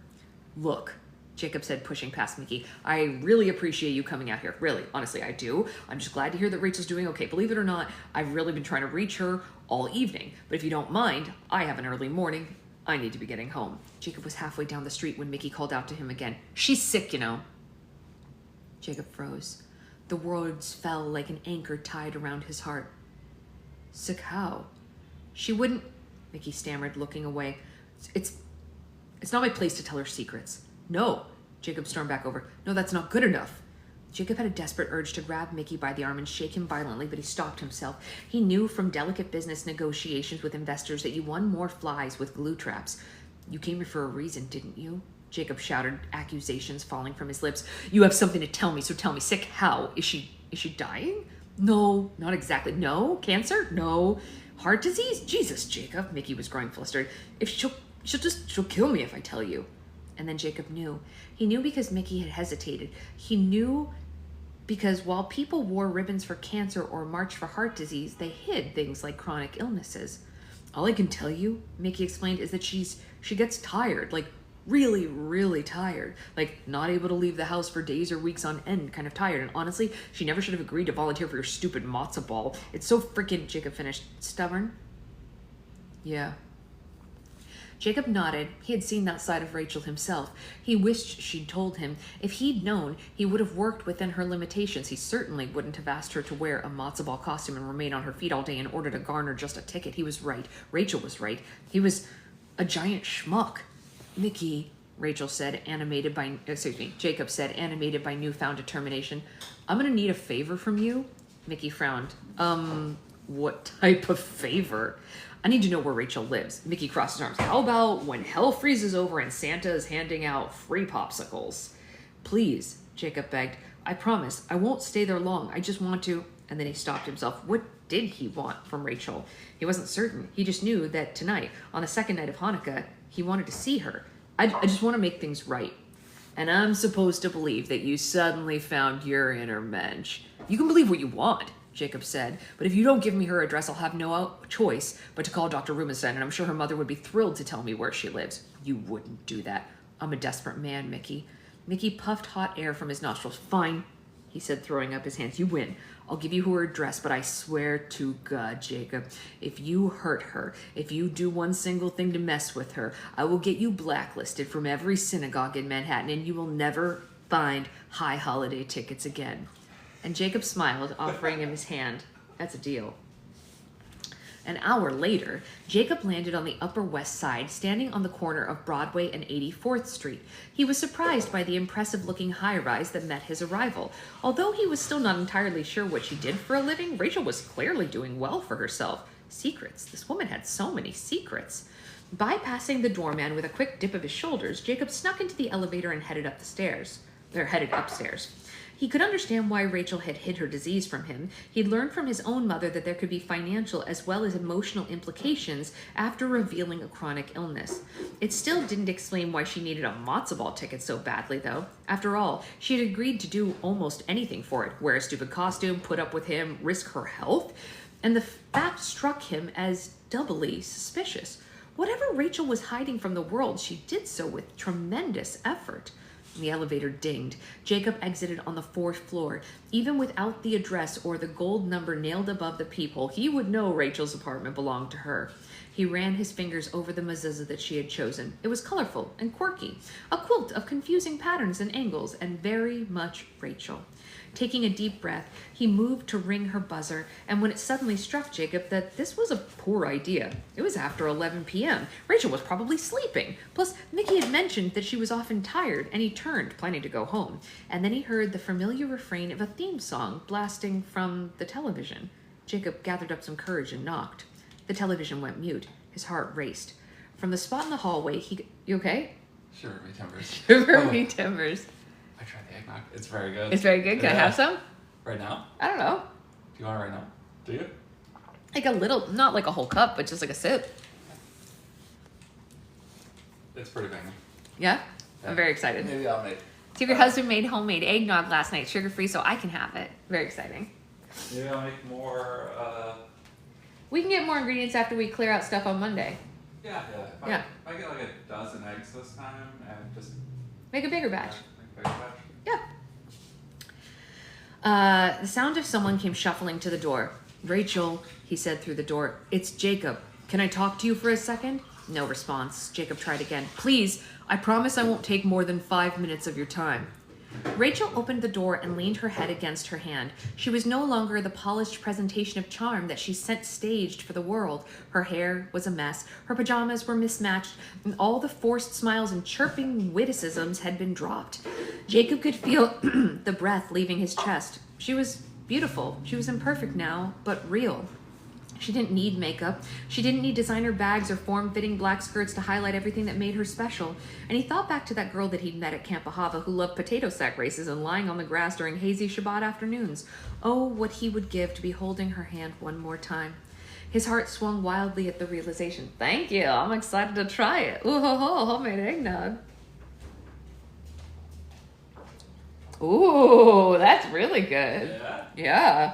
"Look," Jacob said, pushing past Mickey, "I really appreciate you coming out here. Really, honestly, I do. I'm just glad to hear that Rachel's doing okay. Believe it or not, I've really been trying to reach her all evening. But if you don't mind, I have an early morning. I need to be getting home." Jacob was halfway down the street when Mickey called out to him again. "She's sick, you know." Jacob froze. The words fell like an anchor tied around his heart. "Sick how?" "She wouldn't," Mickey stammered, looking away. It's not my place to tell her secrets." "No," Jacob stormed back over. "No, that's not good enough." Jacob had a desperate urge to grab Mickey by the arm and shake him violently, but he stopped himself. He knew from delicate business negotiations with investors that you won more flies with glue traps. "You came here for a reason, didn't you?" Jacob shouted, accusations falling from his lips. "You have something to tell me, so tell me. Sick how? Is she dying?" "No, not exactly." "No? Cancer?" "No. Heart disease?" "Jesus, Jacob," Mickey was growing flustered. "If she'll kill me if I tell you." And then Jacob knew. He knew because Mickey had hesitated. He knew because while people wore ribbons for cancer or marched for heart disease, they hid things like chronic illnesses. "All I can tell you," Mickey explained, "is that she gets tired, like really, really tired. Like not able to leave the house for days or weeks on end, kind of tired. And honestly, she never should have agreed to volunteer for your stupid Matzah ball. It's so freaking," Jacob finished, "stubborn." "Yeah." Jacob nodded. He had seen that side of Rachel himself. He wished she'd told him. If he'd known, he would have worked within her limitations. He certainly wouldn't have asked her to wear a matzo ball costume and remain on her feet all day in order to garner just a ticket. He was right. Rachel was right. He was a giant schmuck. "Mickey," Jacob said, animated by newfound determination. "I'm gonna need a favor from you." Mickey frowned. What type of favor?" "I need to know where Rachel lives." Mickey crossed his arms. "How about when hell freezes over and Santa is handing out free popsicles?" "Please," Jacob begged. "I promise, I won't stay there long. I just want to..." And then he stopped himself. What did he want from Rachel? He wasn't certain. He just knew that tonight, on the second night of Hanukkah, he wanted to see her. I just want to make things right. And I'm supposed to believe that you suddenly found your inner mensch." "You can believe what you want," Jacob said, "but if you don't give me her address, I'll have no choice but to call Dr. Rubenstein, and I'm sure her mother would be thrilled to tell me where she lives." "You wouldn't do that." "I'm a desperate man, Mickey." Mickey puffed hot air from his nostrils. "Fine," he said, throwing up his hands. "You win. I'll give you her address, but I swear to God, Jacob, if you hurt her, if you do one single thing to mess with her, I will get you blacklisted from every synagogue in Manhattan, and you will never find high holiday tickets again." And Jacob smiled, offering him his hand. "That's a deal." An hour later, Jacob landed on the Upper West Side, standing on the corner of Broadway and 84th Street. He was surprised by the impressive-looking high-rise that met his arrival. Although he was still not entirely sure what she did for a living, Rachel was clearly doing well for herself. Secrets. This woman had so many secrets. Bypassing the doorman with a quick dip of his shoulders, Jacob snuck into the elevator and headed upstairs. He could understand why Rachel had hid her disease from him. He'd learned from his own mother that there could be financial as well as emotional implications after revealing a chronic illness. It still didn't explain why she needed a Matzah ball ticket so badly, though. After all, she had agreed to do almost anything for it. Wear a stupid costume, put up with him, risk her health. And the fact struck him as doubly suspicious. Whatever Rachel was hiding from the world, she did so with tremendous effort. The elevator dinged. Jacob exited on the 4th floor. Even without the address or the gold number nailed above the peephole, he would know Rachel's apartment belonged to her. He ran his fingers over the mezuzah that she had chosen. It was colorful and quirky, a quilt of confusing patterns and angles, and very much Rachel. Taking a deep breath, he moved to ring her buzzer, and when it suddenly struck Jacob that this was a poor idea. It was after 11 p.m. Rachel was probably sleeping. Plus, Mickey had mentioned that she was often tired, and he turned, planning to go home. And then he heard the familiar refrain of a theme song blasting from the television. Jacob gathered up some courage and knocked. The television went mute. His heart raced. From the spot in the hallway, You okay? Shiver me timbers. Shiver me timbers. I tried the eggnog. It's very good. It's very good. Can I have some? Right now? I don't know. Do you want it right now? Do you? Like a little, not like a whole cup, but just like a sip. It's pretty banging. Yeah? I'm very excited. Maybe I'll make... See, your husband made homemade eggnog last night, sugar-free, so I can have it. Very exciting. Maybe I'll make more, We can get more ingredients after we clear out stuff on Monday. Yeah. If Yeah. I get like a dozen eggs this time and just... Make a bigger batch. Make a bigger batch. Yeah. The sound of someone came shuffling to the door. Rachel, he said through the door, it's Jacob. Can I talk to you for a second? No response. Jacob tried again. Please, I promise I won't take more than 5 minutes of your time. Rachel opened the door and leaned her head against her hand. She was no longer the polished presentation of charm that she sent staged for the world. Her hair was a mess, her pajamas were mismatched, and all the forced smiles and chirping witticisms had been dropped. Jacob could feel the breath leaving his chest. She was beautiful. She was imperfect now, but real. She didn't need makeup. She didn't need designer bags or form-fitting black skirts to highlight everything that made her special. And he thought back to that girl that he'd met at Camp Ahava who loved potato sack races and lying on the grass during hazy Shabbat afternoons. Oh, what he would give to be holding her hand one more time. His heart swung wildly at the realization. Thank you. I'm excited to try it. Ooh, ho, ho, homemade eggnog. Ooh, that's really good. Yeah.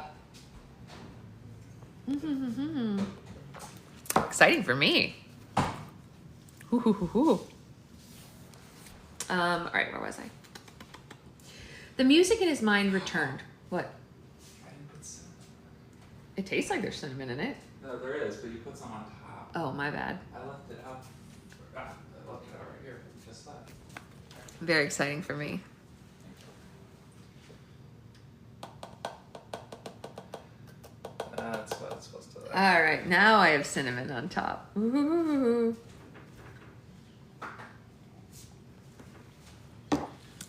Exciting for me. All right, where was I? The music in his mind returned. What? I didn't put cinnamon. It tastes like there's cinnamon in it. No, there is, but you put some on top. Oh, my bad. I left it out. I left it out right here. Just that. Very exciting for me. That's what it's supposed to look. All right, now I have cinnamon on top. Ooh.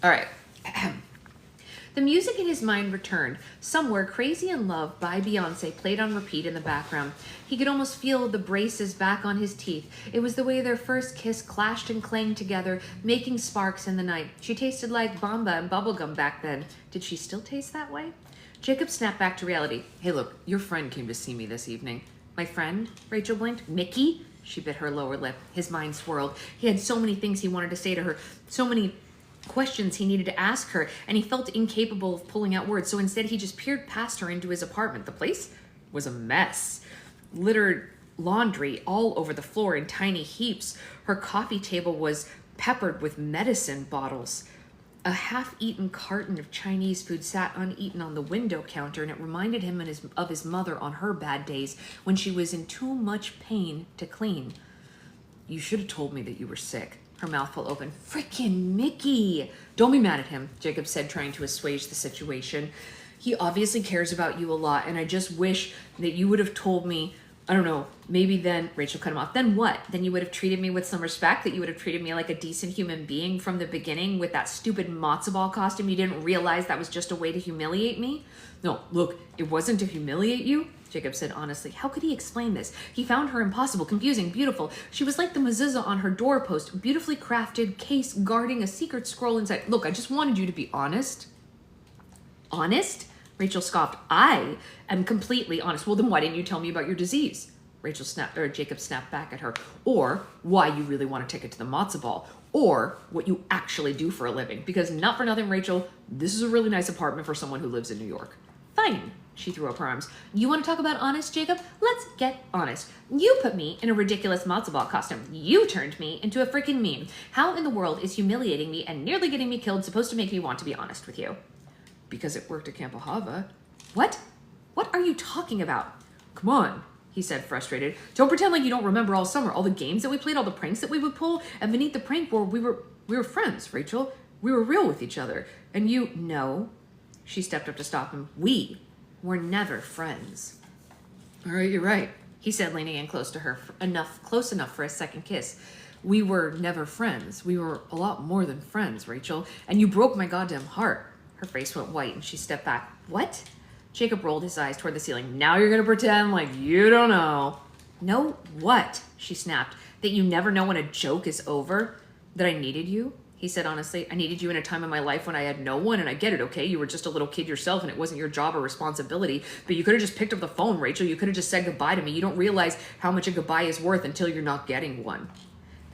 All right. The music in his mind returned. Somewhere, Crazy in Love by Beyonce played on repeat in the background. He could almost feel the braces back on his teeth. It was the way their first kiss clashed and clanged together, making sparks in the night. She tasted like Bamba and bubblegum back then. Did she still taste that way? Jacob snapped back to reality. Hey, look, your friend came to see me this evening. My friend? Rachel blinked. Mickey? She bit her lower lip. His mind swirled. He had so many things he wanted to say to her, so many questions he needed to ask her, and he felt incapable of pulling out words, so instead he just peered past her into his apartment. The place was a mess. Littered laundry all over the floor in tiny heaps. Her coffee table was peppered with medicine bottles. A half-eaten carton of Chinese food sat uneaten on the window counter, and it reminded him of his mother on her bad days when she was in too much pain to clean. You should have told me that you were sick. Her mouth fell open. Frickin' Mickey! Don't be mad at him, Jacob said, trying to assuage the situation. He obviously cares about you a lot, and I just wish that you would have told me I don't know, maybe then, Rachel cut him off. Then what? Then you would have treated me with some respect, that you would have treated me like a decent human being from the beginning with that stupid matzo ball costume. You didn't realize that was just a way to humiliate me? No, look, it wasn't to humiliate you, Jacob said honestly. How could he explain this? He found her impossible, confusing, beautiful. She was like the mezuzah on her doorpost, beautifully crafted case guarding a secret scroll inside. Look, I just wanted you to be honest. Honest? Rachel scoffed. I am completely honest. Well, then why didn't you tell me about your disease? Jacob snapped back at her. Or why you really want a ticket to the matzo ball. Or what you actually do for a living. Because not for nothing, Rachel, this is a really nice apartment for someone who lives in New York. Fine. She threw up her arms. You want to talk about honest, Jacob? Let's get honest. You put me in a ridiculous matzo ball costume. You turned me into a freaking meme. How in the world is humiliating me and nearly getting me killed supposed to make me want to be honest with you? Because it worked at Camp Ahava. What? What are you talking about? Come on, he said, frustrated. Don't pretend like you don't remember all summer, all the games that we played, all the pranks that we would pull, and beneath the prank where we were friends, Rachel. We were real with each other. And you, no. She stepped up to stop him. We were never friends. All right, you're right, he said, leaning in close to her, close enough for a second kiss. We were never friends. We were a lot more than friends, Rachel. And you broke my goddamn heart. Her face went white and she stepped back. What? Jacob rolled his eyes toward the ceiling. Now you're going to pretend like you don't know. Know what? She snapped. That you never know when a joke is over? That I needed you? He said honestly. I needed you in a time in my life when I had no one, and I get it, okay? You were just a little kid yourself and it wasn't your job or responsibility, but you could have just picked up the phone, Rachel. You could have just said goodbye to me. You don't realize how much a goodbye is worth until you're not getting one.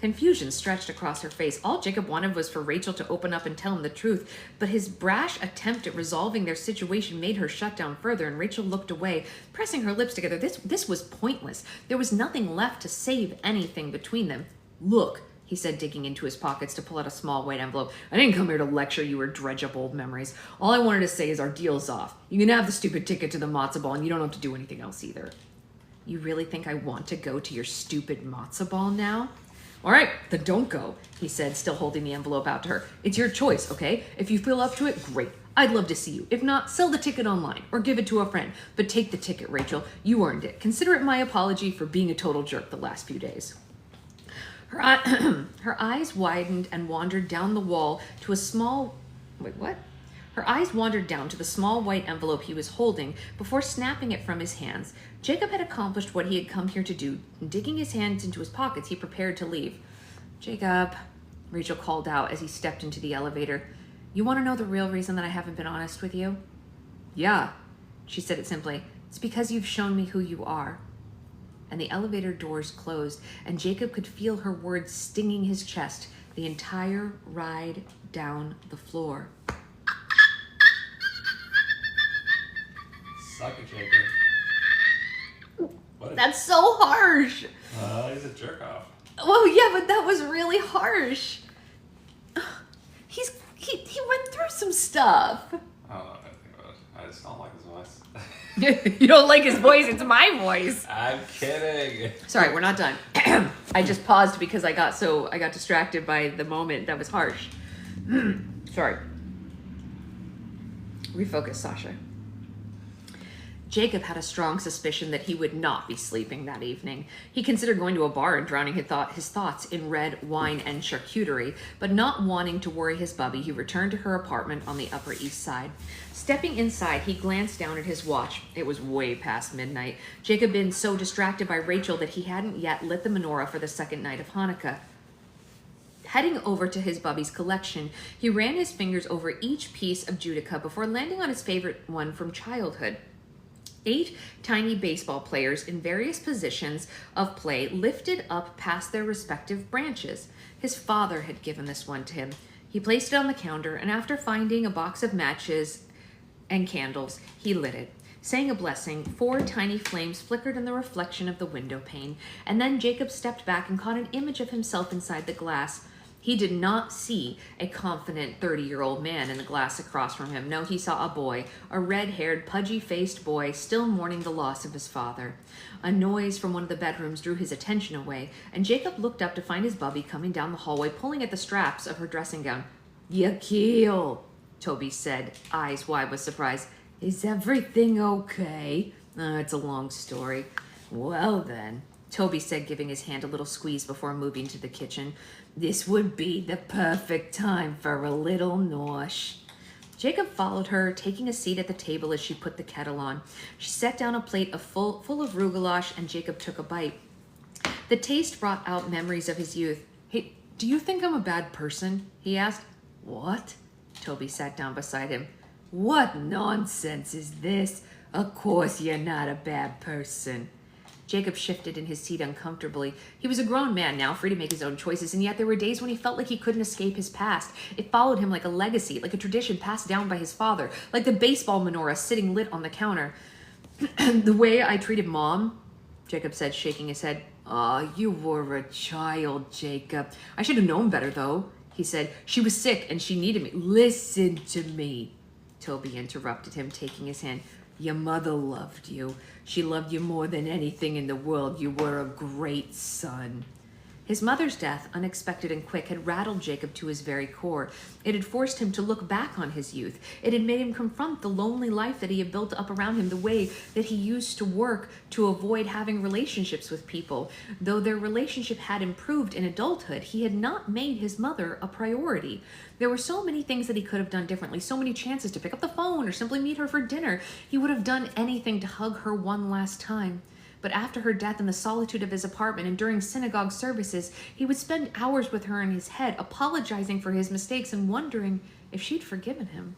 Confusion stretched across her face. All Jacob wanted was for Rachel to open up and tell him the truth, but his brash attempt at resolving their situation made her shut down further, and Rachel looked away, pressing her lips together. This was pointless. There was nothing left to save anything between them. Look, he said, digging into his pockets to pull out a small white envelope. I didn't come here to lecture you or dredge up old memories. All I wanted to say is our deal's off. You can have the stupid ticket to the matzo ball, and you don't have to do anything else either. You really think I want to go to your stupid matzo ball now? All right, then don't go, he said, still holding the envelope out to her. It's your choice, okay? If you feel up to it, great. I'd love to see you. If not, sell the ticket online or give it to a friend. But take the ticket, Rachel. You earned it. Consider it my apology for being a total jerk the last few days. Her eyes widened and wandered down the wall to a small... Wait, what? Her eyes wandered down to the small white envelope he was holding before snapping it from his hands. Jacob had accomplished what he had come here to do, and digging his hands into his pockets, he prepared to leave. Jacob, Rachel called out as he stepped into the elevator. You want to know the real reason that I haven't been honest with you? Yeah, she said it simply. It's because you've shown me who you are. And the elevator doors closed, and Jacob could feel her words stinging his chest the entire ride down the floor. Suck it, Jacob. What? That's so harsh. He's a jerk off. Well, yeah, but that was really harsh. He went through some stuff. I don't know anything about it. I just don't like his voice. You don't like his voice, it's my voice. I'm kidding. Sorry, we're not done. I just paused because I got distracted by the moment that was harsh. Sorry. Refocus, Sasha. Jacob had a strong suspicion that he would not be sleeping that evening. He considered going to a bar and drowning his thoughts in red wine and charcuterie, but not wanting to worry his bubby, he returned to her apartment on the Upper East Side. Stepping inside, he glanced down at his watch. It was way past midnight. Jacob had been so distracted by Rachel that he hadn't yet lit the menorah for the second night of Hanukkah. Heading over to his bubby's collection, he ran his fingers over each piece of Judica before landing on his favorite one from childhood. 8 tiny baseball players in various positions of play lifted up past their respective branches. His father had given this one to him. He placed it on the counter, and after finding a box of matches and candles, he lit it. Saying a blessing, 4 tiny flames flickered in the reflection of the window pane, and then Jacob stepped back and caught an image of himself inside the glass. He did not see a confident 30-year-old man in the glass across from him. No, he saw a boy, a red-haired, pudgy-faced boy, still mourning the loss of his father. A noise from one of the bedrooms drew his attention away, and Jacob looked up to find his bubby coming down the hallway, pulling at the straps of her dressing gown. Yakil, Toby said, eyes wide with surprise. Is everything okay? It's a long story. Well then, Toby said, giving his hand a little squeeze before moving to the kitchen, this would be the perfect time for a little nosh. Jacob followed her, taking a seat at the table as she put the kettle on. She set down a plate full of rugelach, and Jacob took a bite. The taste brought out memories of his youth. Hey, do you think I'm a bad person? He asked. What? Toby sat down beside him. What nonsense is this? Of course you're not a bad person. Jacob shifted in his seat uncomfortably. He was a grown man now, free to make his own choices, and yet there were days when he felt like he couldn't escape his past. It followed him like a legacy, like a tradition passed down by his father, like the baseball menorah sitting lit on the counter. The way I treated Mom, Jacob said, shaking his head. Oh, you were a child, Jacob. I should have known better, though, he said. She was sick and she needed me. Listen to me. Toby interrupted him, taking his hand. Your mother loved you. She loved you more than anything in the world. You were a great son. His mother's death, unexpected and quick, had rattled Jacob to his very core. It had forced him to look back on his youth. It had made him confront the lonely life that he had built up around him, the way that he used to work to avoid having relationships with people. Though their relationship had improved in adulthood, he had not made his mother a priority. There were so many things that he could have done differently, so many chances to pick up the phone or simply meet her for dinner. He would have done anything to hug her one last time. But after her death in the solitude of his apartment and during synagogue services, he would spend hours with her in his head, apologizing for his mistakes and wondering if she'd forgiven him.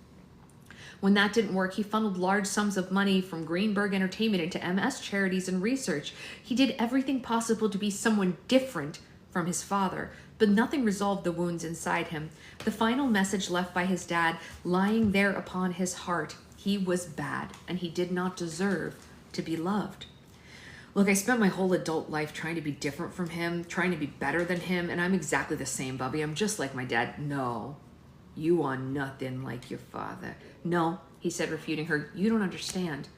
When that didn't work, he funneled large sums of money from Greenberg Entertainment into MS charities and research. He did everything possible to be someone different from his father, but nothing resolved the wounds inside him. The final message left by his dad lying there upon his heart: he was bad, and he did not deserve to be loved. Look, I spent my whole adult life trying to be different from him, trying to be better than him, and I'm exactly the same, Bubby. I'm just like my dad. No, you are nothing like your father. No, he said, refuting her. You don't understand.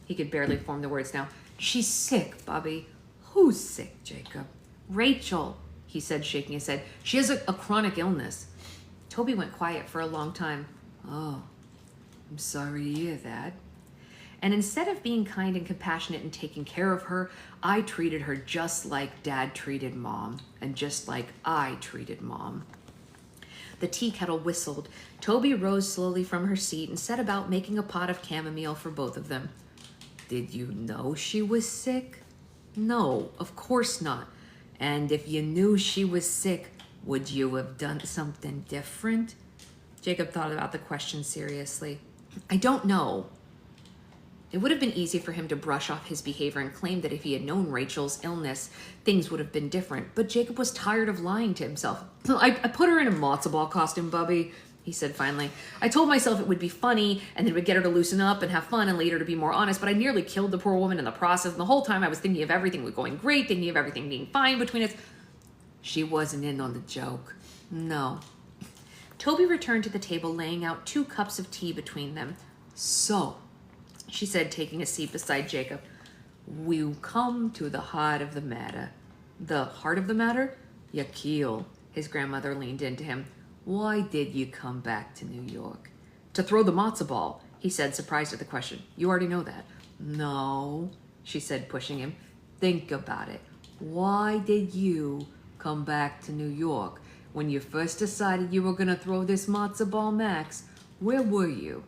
He could barely form the words now. She's sick, Bubby. Who's sick, Jacob? Rachel, he said, shaking his head. She has a chronic illness. Toby went quiet for a long time. Oh, I'm sorry to hear that. And instead of being kind and compassionate and taking care of her, I treated her just like Dad treated Mom, and just like I treated Mom. The tea kettle whistled. Toby rose slowly from her seat and set about making a pot of chamomile for both of them. Did you know she was sick? No, of course not. And if you knew she was sick, would you have done something different? Jacob thought about the question seriously. I don't know. It would have been easy for him to brush off his behavior and claim that if he had known Rachel's illness, things would have been different. But Jacob was tired of lying to himself. I put her in a matzo ball costume, Bubby, he said finally. I told myself it would be funny and it would get her to loosen up and have fun and later to be more honest, but I nearly killed the poor woman in the process. And the whole time I was thinking of everything was going great, thinking of everything being fine between us. She wasn't in on the joke. No. Toby returned to the table, laying out 2 cups of tea between them. So, she said, taking a seat beside Jacob. We come to the heart of the matter. The heart of the matter? Yakil. His grandmother leaned into him. Why did you come back to New York? To throw the matzo ball, he said, surprised at the question. You already know that. No, she said, pushing him. Think about it. Why did you come back to New York? When you first decided you were going to throw this matzo ball, Max, where were you?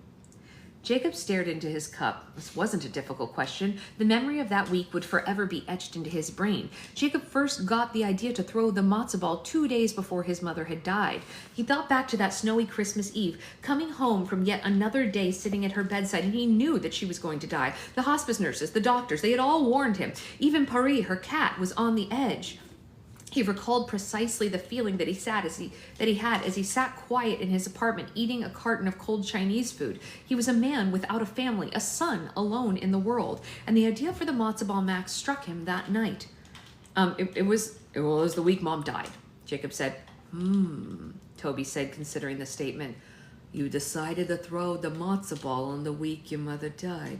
Jacob stared into his cup. This wasn't a difficult question. The memory of that week would forever be etched into his brain. Jacob first got the idea to throw the matzo ball 2 days before his mother had died. He thought back to that snowy Christmas Eve, coming home from yet another day sitting at her bedside, and he knew that she was going to die. The hospice nurses, the doctors, they had all warned him. Even Paris, her cat, was on the edge. He recalled precisely the feeling that he had as he sat quiet in his apartment eating a carton of cold Chinese food. He was a man without a family, a son alone in the world, and the idea for the matzo ball Max struck him that night. It was the week Mom died, Jacob said. Toby said, considering the statement. You decided to throw the matzo ball on the week your mother died.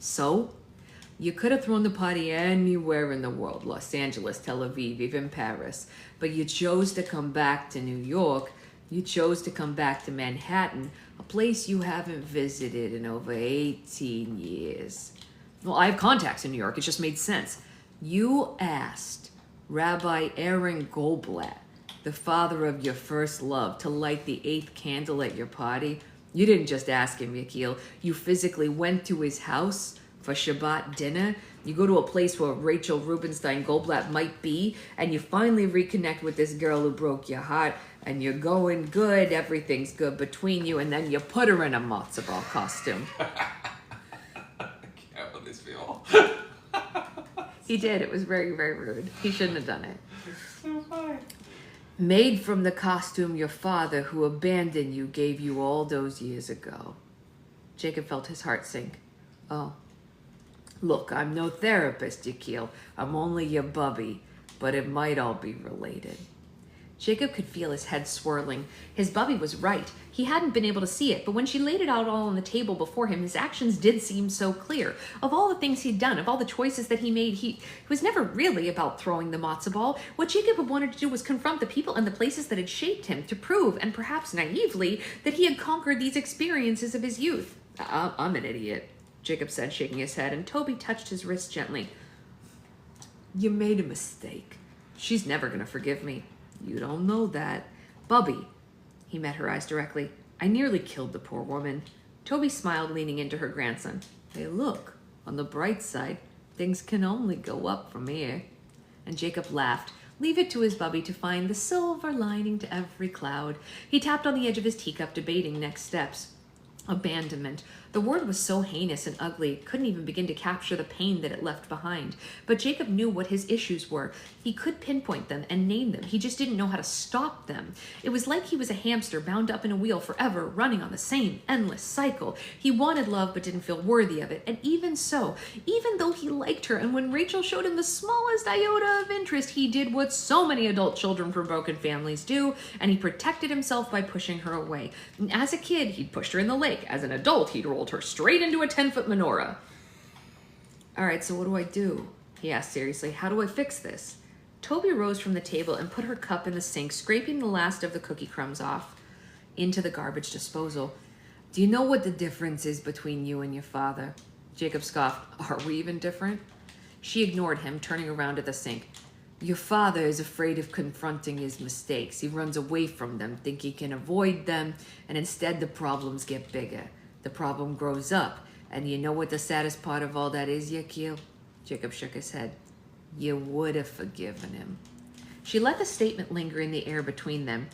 So? You could have thrown the party anywhere in the world, Los Angeles, Tel Aviv, even Paris, but you chose to come back to New York. You chose to come back to Manhattan, a place you haven't visited in over 18 years. Well, I have contacts in New York. It just made sense. You asked Rabbi Aaron Goldblatt, the father of your first love, to light the 8th candle at your party. You didn't just ask him, Yakil. You physically went to his house for Shabbat dinner. You go to a place where Rachel Rubenstein Goldblatt might be, and you finally reconnect with this girl who broke your heart, and you're going good, everything's good between you, and then you put her in a matzo ball costume. I can't let this feel. He did. It was very, very rude. He shouldn't have done it. So funny. Made from the costume your father, who abandoned you, gave you all those years ago. Jacob felt his heart sink. Oh. Look, I'm no therapist, Yakil. I'm only your bubby, but it might all be related. Jacob could feel his head swirling. His bubby was right. He hadn't been able to see it, but when she laid it out all on the table before him, his actions did seem so clear. Of all the things he'd done, of all the choices that he made, he was never really about throwing the matzo ball. What Jacob had wanted to do was confront the people and the places that had shaped him, to prove, and perhaps naively, that he had conquered these experiences of his youth. I'm an idiot, Jacob said, shaking his head, and Toby touched his wrist gently. You made a mistake. She's never going to forgive me. You don't know that. Bubby. He met her eyes directly. I nearly killed the poor woman. Toby smiled, leaning into her grandson. Hey, look, on the bright side, things can only go up from here. And Jacob laughed. Leave it to his bubby to find the silver lining to every cloud. He tapped on the edge of his teacup, debating next steps. Abandonment. The word was so heinous and ugly, it couldn't even begin to capture the pain that it left behind. But Jacob knew what his issues were. He could pinpoint them and name them. He just didn't know how to stop them. It was like he was a hamster bound up in a wheel forever, running on the same endless cycle. He wanted love but didn't feel worthy of it. And even so, even though he liked her, and when Rachel showed him the smallest iota of interest, he did what so many adult children from broken families do, and he protected himself by pushing her away. And as a kid, he'd pushed her in the lake. As an adult, he'd rolled her straight into a 10-foot menorah. All right, so what do I do? He asked seriously. How do I fix this? Toby rose from the table and put her cup in the sink, scraping the last of the cookie crumbs off into the garbage disposal. Do you know what the difference is between you and your father? Jacob scoffed. Are we even different? She ignored him, turning around at the sink. Your father is afraid of confronting his mistakes. He runs away from them, think he can avoid them, and instead the problems get bigger. The problem grows up. And you know what the saddest part of all that is, Yakil? Jacob shook his head. You would have forgiven him. She let the statement linger in the air between them.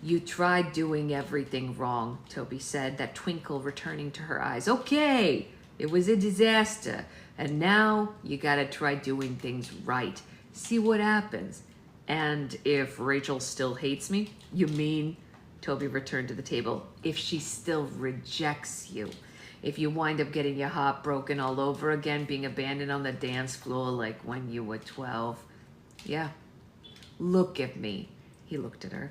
You tried doing everything wrong, Toby said, that twinkle returning to her eyes. Okay, it was a disaster. And now you gotta try doing things right. See what happens. And if Rachel still hates me? You mean? Toby returned to the table. If she still rejects you. If you wind up getting your heart broken all over again, being abandoned on the dance floor like when you were 12. Yeah. Look at me. He looked at her.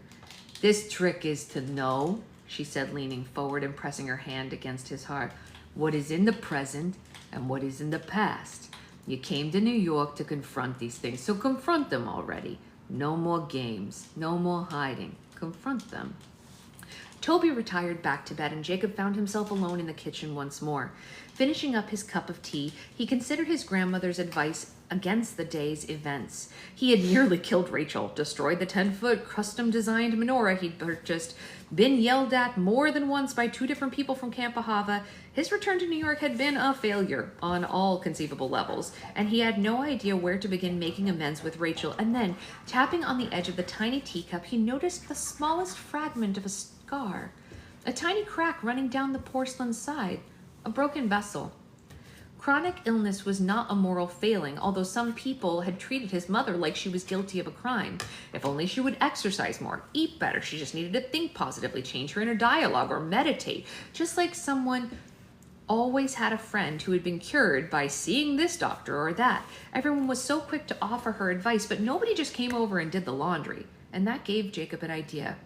This trick is to know, she said, leaning forward and pressing her hand against his heart, what is in the present and what is in the past. You came to New York to confront these things, so confront them already. No more games, no more hiding. Confront them. Toby retired back to bed, and Jacob found himself alone in the kitchen once more. Finishing up his cup of tea, he considered his grandmother's advice against the day's events. He had nearly killed Rachel, destroyed the 10-foot custom-designed menorah he'd purchased, been yelled at more than once by 2 different people from Camp Ahava. His return to New York had been a failure on all conceivable levels, and he had no idea where to begin making amends with Rachel. And then, tapping on the edge of the tiny teacup, he noticed the smallest fragment of a scar, a tiny crack running down the porcelain side, a broken vessel. Chronic illness was not a moral failing, although some people had treated his mother like she was guilty of a crime. If only she would exercise more, eat better, she just needed to think positively, change her inner dialogue, or meditate. Just like someone always had a friend who had been cured by seeing this doctor or that. Everyone was so quick to offer her advice, but nobody just came over and did the laundry. And that gave Jacob an idea.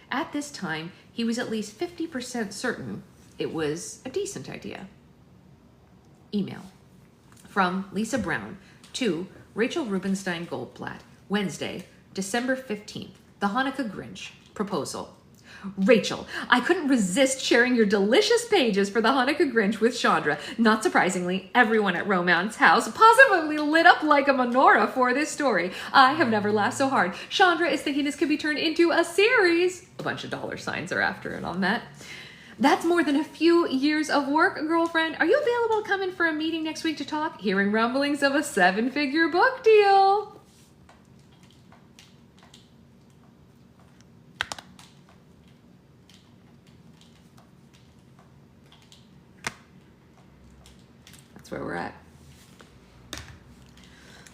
At this time, he was at least 50% certain it was a decent idea. Email from Lisa Brown to Rachel Rubenstein Goldblatt, Wednesday, December 15th, the Hanukkah Grinch. Proposal. Rachel, I couldn't resist sharing your delicious pages for the Hanukkah Grinch with Chandra. Not surprisingly, everyone at Romance House positively lit up like a menorah for this story. I have never laughed so hard. Chandra is thinking this could be turned into a series. A bunch of dollar signs are after it on that. That's more than a few years of work, girlfriend. Are you available to come in for a meeting next week to talk? Hearing rumblings of a 7-figure book deal. That's where we're at.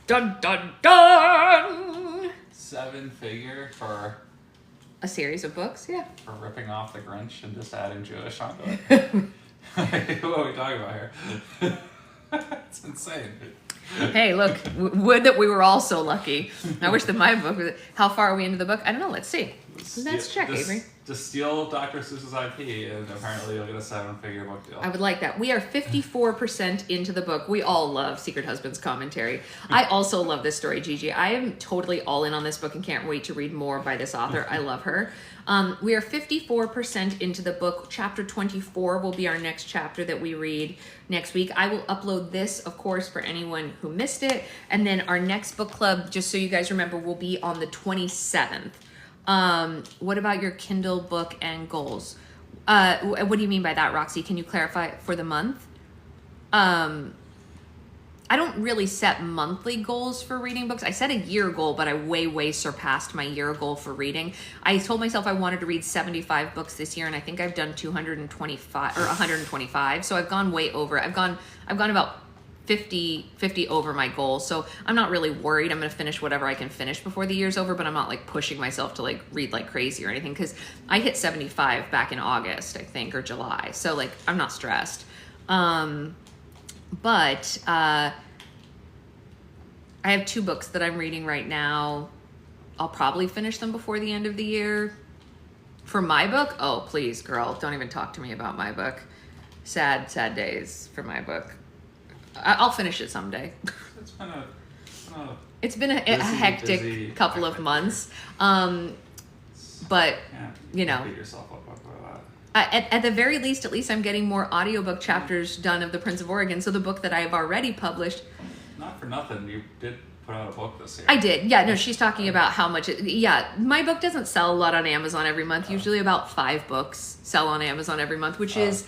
Dun, dun, dun! 7-figure for A series of books, yeah. ripping off the Grinch and just adding Jewish onto it. What are we talking about here? It's insane. Hey, look, would that we were all so lucky. I wish that my book was... How far are we into the book? I don't know. Let's see. Let's check, Avery. Just steal Dr. Seuss's IP, and apparently you'll get a 7-figure book deal. I would like that. We are 54% into the book. We all love Secret Husband's commentary. I also love this story, Gigi. I am totally all in on this book and can't wait to read more by this author. I love her. We are 54% into the book. Chapter 24 will be our next chapter that we read next week. I will upload this, of course, for anyone who missed it. And then our next book club, just so you guys remember, will be on the 27th. What about your Kindle book and goals? What do you mean by that, Roxy? Can you clarify for the month? I don't really set monthly goals for reading books. I set a year goal, but I way surpassed my year goal for reading. I told myself I wanted to read 75 books this year, and I think I've done 225 or 125. So I've gone way over. I've gone about 50 over my goal. So I'm not really worried. I'm going to finish whatever I can finish before the year's over, but I'm not like pushing myself to like read like crazy or anything, because I hit 75 back in August, I think, or July. So like I'm not stressed. But I have 2 books that I'm reading right now. I'll probably finish them before the end of the year. For my book, oh, please, girl, don't even talk to me about my book. Sad days for my book. I'll finish it someday. It's been a busy, hectic couple of months. But, you know. Beat yourself up over that. At the very least, at least I'm getting more audiobook chapters done of The Prince of Oregon. So the book that I have already published. Not for nothing, you did put out a book this year. I did. Yeah, no, she's talking about how much my book doesn't sell a lot on Amazon every month. Usually about 5 books sell on Amazon every month, which is,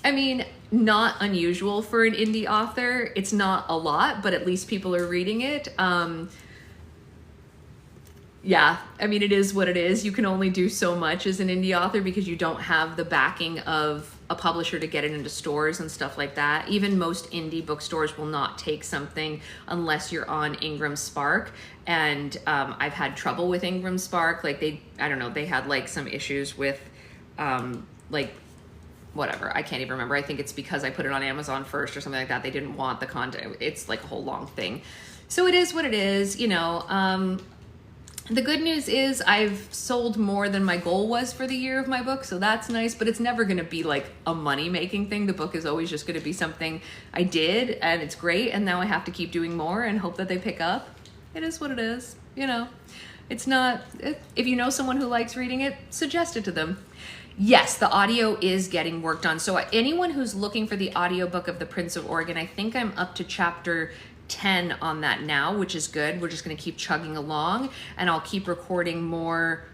I mean, not unusual for an indie author. It's not a lot, but at least people are reading it. Yeah, I mean, it is what it is. You can only do so much as an indie author because you don't have the backing of a publisher to get it into stores and stuff like that. Even most indie bookstores will not take something unless you're on Ingram Spark. And I've had trouble with Ingram Spark. Like they had like some issues with like whatever. I can't even remember. I think it's because I put it on Amazon first or something like that. They didn't want the content. It's like a whole long thing. So it is what it is, you know. The good news is I've sold more than my goal was for the year of my book, so that's nice, but it's never going to be like a money-making thing. The book is always just going to be something I did, and it's great, and now I have to keep doing more and hope that they pick up. It is what it is, you know. It's not, if you know someone who likes reading it, suggest it to them. Yes, the audio is getting worked on. So anyone who's looking for the audiobook of The Prince of Oregon, I think I'm up to chapter 10 on that now, which is good. We're just going to keep chugging along, and I'll keep recording more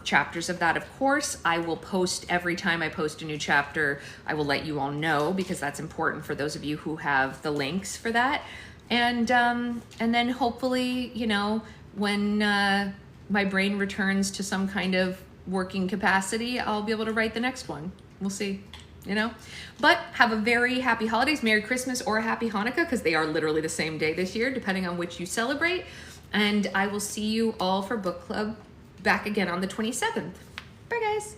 chapters of that. Of course, I will post every time I post a new chapter. I will let you all know because that's important for those of you who have the links for that. And then hopefully, you know, when my brain returns to some kind of working capacity, I'll be able to write the next one. We'll see. You know, but have a very happy holidays, Merry Christmas or a happy Hanukkah, because they are literally the same day this year, depending on which you celebrate. And I will see you all for book club back again on the 27th. Bye, guys.